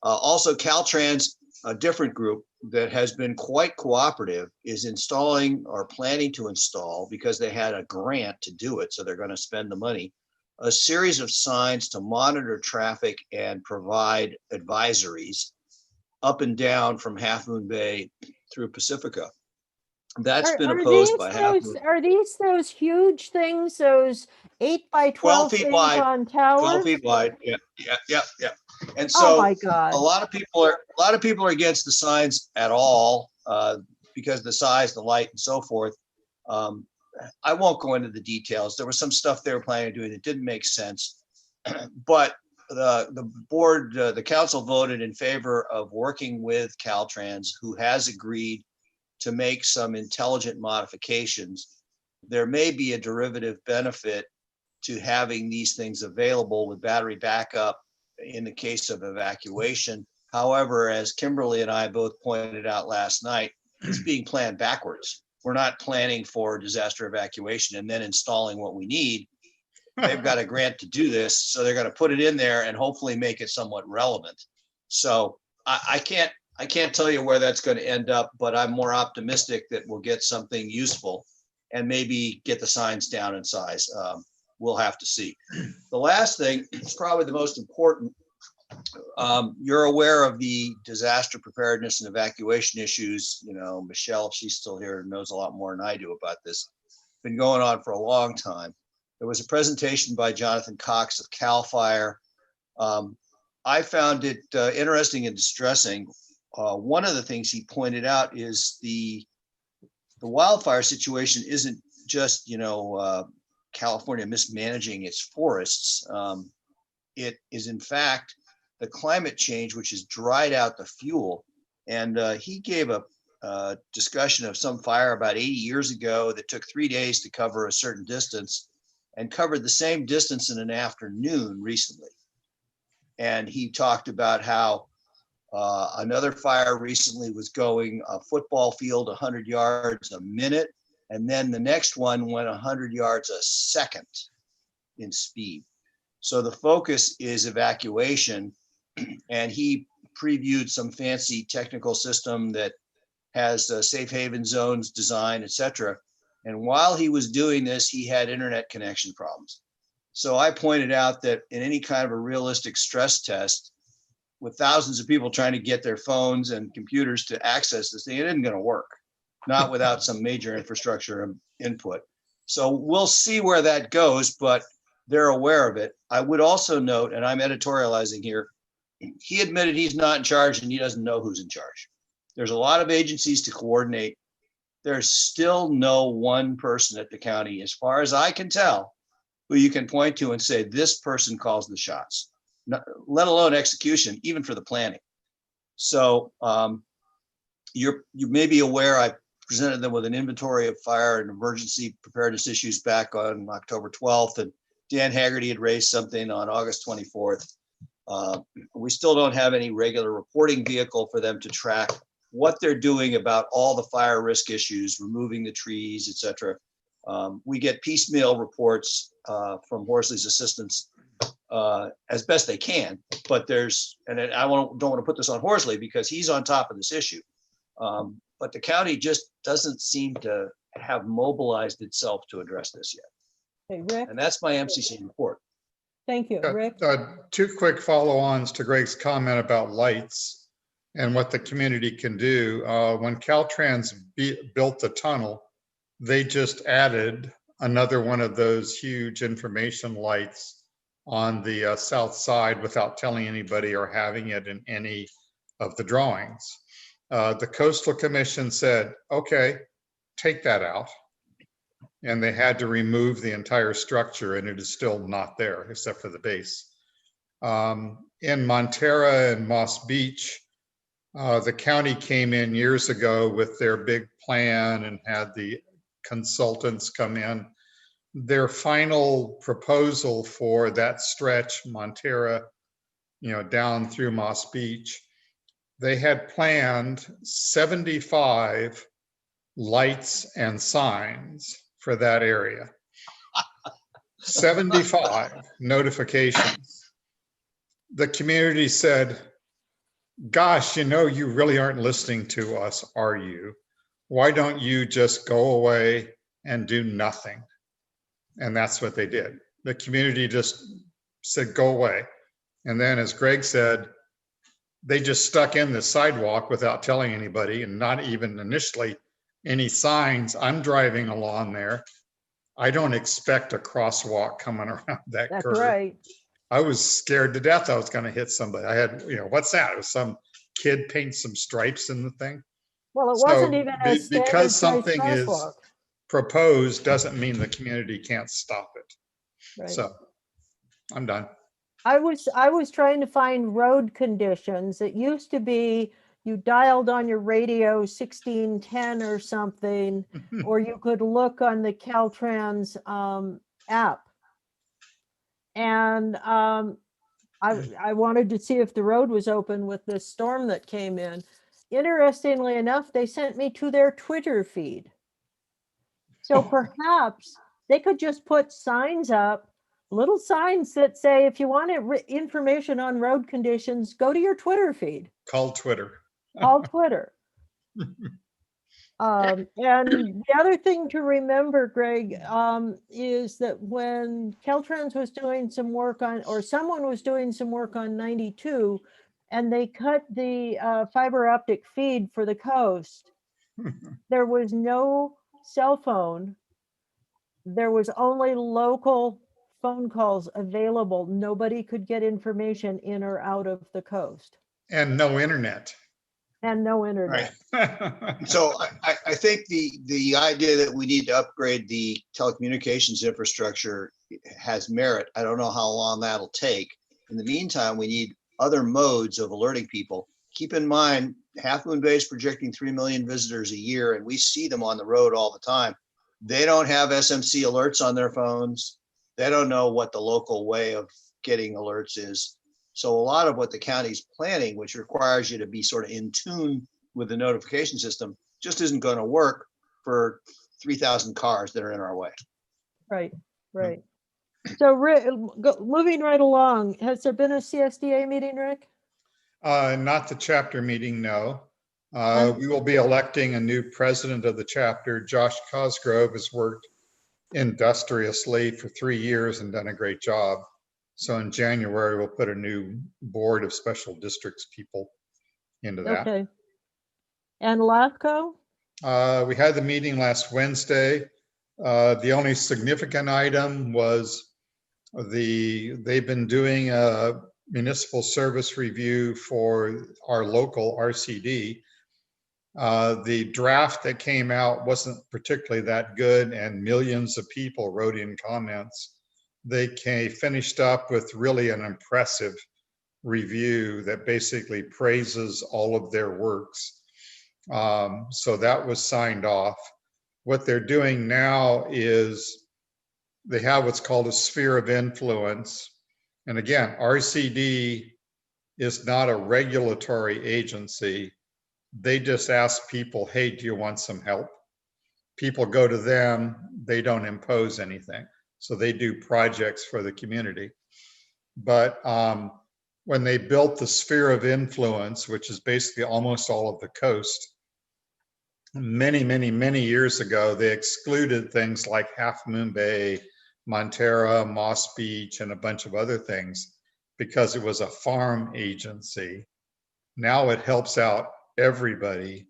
Also, Caltrans, a different group that has been quite cooperative, is installing or planning to install, because they had a grant to do it, so they're going to spend the money, a series of signs to monitor traffic and provide advisories up and down from Half Moon Bay through Pacifica. That's been opposed by Half Moon. Are these those huge things, those 8 by 12 feet things wide, on towers? 12 feet wide. Yeah. And Oh so my God. a lot of people are against the signs at all because of the size, the light, and so forth. I won't go into the details. There was some stuff they were planning on doing that didn't make sense, but the board, the council voted in favor of working with Caltrans, who has agreed to make some intelligent modifications. There may be a derivative benefit to having these things available with battery backup in the case of evacuation. However, as Kimberly and I both pointed out last night, it's being planned backwards. We're not planning for disaster evacuation and then installing what we need. They've got a grant to do this, so they're going to put it in there and hopefully make it somewhat relevant. So I can't tell you where that's going to end up, but I'm more optimistic that we'll get something useful and maybe get the signs down in size. We'll have to see. The last thing is probably the most important. You're aware of the disaster preparedness and evacuation issues. Michelle, if she's still here, knows a lot more than I do about this. It's been going on for a long time. There was a presentation by Jonathan Cox of CAL FIRE. I found it interesting and distressing. One of the things he pointed out is the wildfire situation isn't just, California mismanaging its forests. It is in fact the climate change, which has dried out the fuel And he gave a discussion of some fire about 80 years ago that took 3 days to cover a certain distance, and covered the same distance in an afternoon recently. And he talked about how another fire recently was going a football field 100 yards a minute, and then the next one went 100 yards a second in speed. So the focus is evacuation, and he previewed some fancy technical system that has safe haven zones design, etc. And while he was doing this, he had internet connection problems. So I pointed out that in any kind of a realistic stress test, with thousands of people trying to get their phones and computers to access this thing, it isn't going to work, not without some major infrastructure input. So we'll see where that goes, but they're aware of it. I would also note, and I'm editorializing here, he admitted he's not in charge and he doesn't know who's in charge. There's a lot of agencies to coordinate. There's still no one person at the county, as far as I can tell, who you can point to and say, this person calls the shots, not, let alone execution, even for the planning. So you may be aware, I presented them with an inventory of fire and emergency preparedness issues back on October 12th, and Dan Haggerty had raised something on August 24th. We still don't have any regular reporting vehicle for them to track what they're doing about all the fire risk issues, removing the trees, etc. We get piecemeal reports from Horsley's assistants as best they can, but there's, and I don't want to put this on Horsley because he's on top of this issue. But the county just doesn't seem to have mobilized itself to address this yet. Okay, Rick, And that's my MCC report. thank you. Rick? Two quick follow-ons to Greg's comment about lights and what the community can do. When Caltrans built the tunnel, they just added another one of those huge information lights on the south side without telling anybody or having it in any of the drawings. The Coastal Commission said, okay, take that out. And they had to remove the entire structure, and it is still not there except for the base. In Montara and Moss Beach, the county came in years ago with their big plan and had the consultants come in. Their final proposal for that stretch, Montara, down through Moss Beach, they had planned 75 lights and signs for that area. 75 notifications. The community said, gosh, you really aren't listening to us, are you? Why don't you just go away and do nothing? And that's what they did. The community just said, go away. And then, as Greg said, they just stuck in the sidewalk without telling anybody, and not even initially any signs. I'm driving along there. I don't expect a crosswalk coming around that curve. That's right. I was scared to death I was going to hit somebody. I had, what's that? It was some kid paint some stripes in the thing. Well, it wasn't even a because standard something size is crosswalk. proposed doesn't mean the community can't stop it. Right. So I'm done. I was trying to find road conditions. It used to be you dialed on your radio 1610 or something, or you could look on the Caltrans app. And I wanted to see if the road was open with this storm that came in. Interestingly enough, they sent me to their Twitter feed. So perhaps they could just put signs up, little signs that say, if you want information on road conditions, go to your Twitter feed. Call Twitter. Call Twitter. And the other thing to remember, Greg, is that when Caltrans was doing some work on, or someone was doing some work on 92, and they cut the fiber optic feed for the coast, there was no cell phone. There was only local phone calls available. Nobody could get information in or out of the coast. And no internet. And no internet. Right. So I think the idea that we need to upgrade the telecommunications infrastructure has merit. I don't know how long that'll take. In the meantime, we need other modes of alerting people. Keep in mind, Half Moon Bay is projecting 3 million visitors a year, and we see them on the road all the time. They don't have SMC alerts on their phones. They don't know what the local way of getting alerts is. So a lot of what the county's planning, which requires you to be sort of in tune with the notification system, just isn't going to work for 3,000 cars that are in our way. Right, right. So moving right along, has there been a CSDA meeting, Rick? Not the chapter meeting, no. Huh? We will be electing a new president of the chapter. Josh Cosgrove has worked industriously for 3 years and done a great job. So in January, we'll put a new board of special districts people into that. Okay. And LAFCO? We had the meeting last Wednesday. The only significant item was they've been doing a municipal service review for our local RCD. The draft that came out wasn't particularly that good, and millions of people wrote in comments. They finished up with really an impressive review that basically praises all of their works. So that was signed off. What they're doing now is they have what's called a sphere of influence. And again, RCD is not a regulatory agency. They just ask people, hey, do you want some help? People go to them, they don't impose anything. So they do projects for the community. But when they built the sphere of influence, which is basically almost all of the coast, many, many, many years ago, they excluded things like Half Moon Bay, Montara, Moss Beach, and a bunch of other things because it was a farm agency. Now it helps out everybody.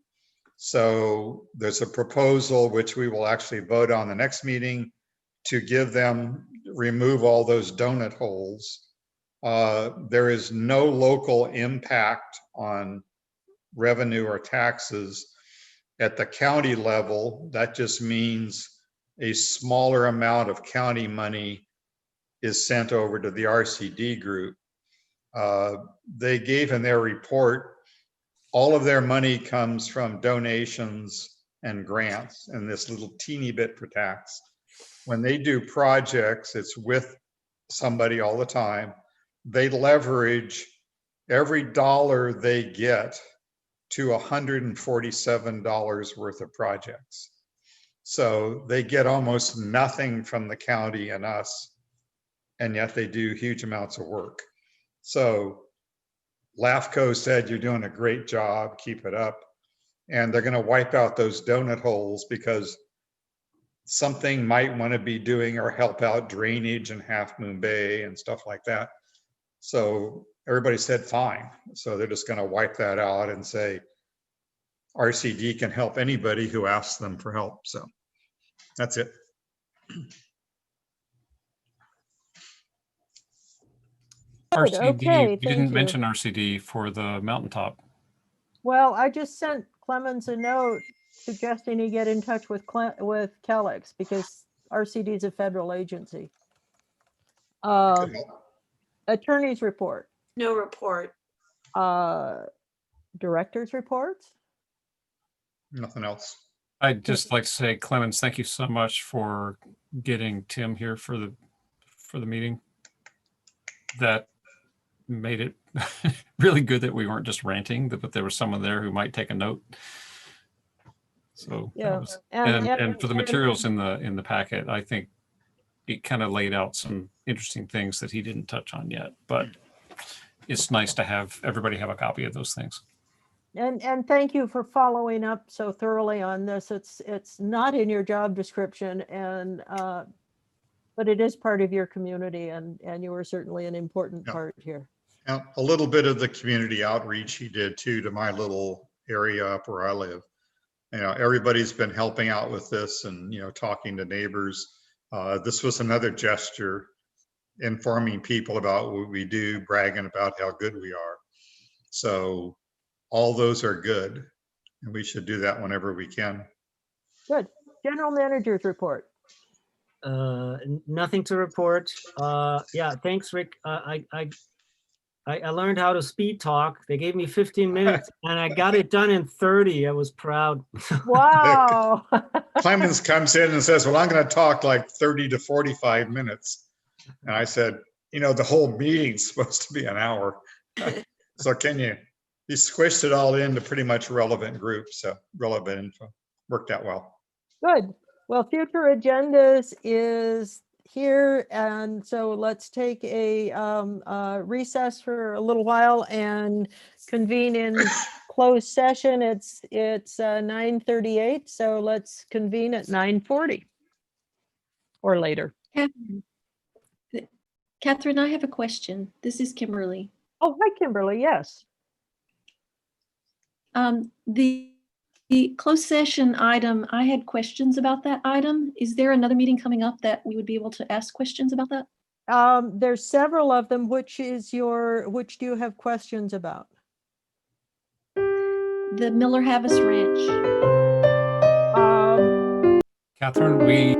So there's a proposal, which we will actually vote on the next meeting, to give them, remove all those donut holes. There is no local impact on revenue or taxes. At the county level, that just means a smaller amount of county money is sent over to the RCD group. They gave in their report, all of their money comes from donations and grants and this little teeny bit for tax. When they do projects, it's with somebody all the time. They leverage every dollar they get to $147 worth of projects. So they get almost nothing from the county and us, and yet they do huge amounts of work. So LAFCO said, you're doing a great job, keep it up. And they're gonna wipe out those donut holes because something might wanna be doing or help out drainage in Half Moon Bay and stuff like that. So everybody said, fine. So they're just gonna wipe that out and say, RCD can help anybody who asks them for help. So that's it. Good, RCD, okay, you thank didn't you. mention RCD for the mountaintop. Well, I just sent Clemens a note suggesting he get in touch with Kellex because RCD is a federal agency. Attorney's report. No report. Director's reports. Nothing else. I'd just like to say, Clemens, thank you so much for getting Tim here for the meeting. That made it really good that we weren't just ranting, but there was someone there who might take a note. So Yeah, and for the materials in the packet, I think it kind of laid out some interesting things that he didn't touch on yet, but it's nice to have everybody have a copy of those things. And thank you for following up so thoroughly on this. It's not in your job description, and but it is part of your community, and you are certainly an important part here. And a little bit of the community outreach he did too to my little area up where I live. You know, everybody's been helping out with this and, you know, talking to neighbors. This was another gesture, informing people about what we do, bragging about how good we are. So all those are good, and we should do that whenever we can. Good. General manager's report. Nothing to report. Yeah, thanks, Rick. I I learned how to speed talk. They gave me 15 minutes and I got it done in 30. I was proud. Wow. Clemens comes in and says, well, I'm going to talk like 30 to 45 minutes. And I said, you know, the whole meeting's supposed to be an hour. So he squished it all into pretty much relevant groups. So relevant info worked out well. Good. Well, future agendas is here. And so let's take a recess for a little while and convene in closed session. It's 9:38. So let's convene at 9:40 or later. Catherine, I have a question. This is Kimberly. Oh, hi, Kimberly. Yes. The closed session item, I had questions about that item. Is there another meeting coming up that we would be able to ask questions about that? There's several of them. Which do you have questions about? The Miller Havas Ranch. Catherine, we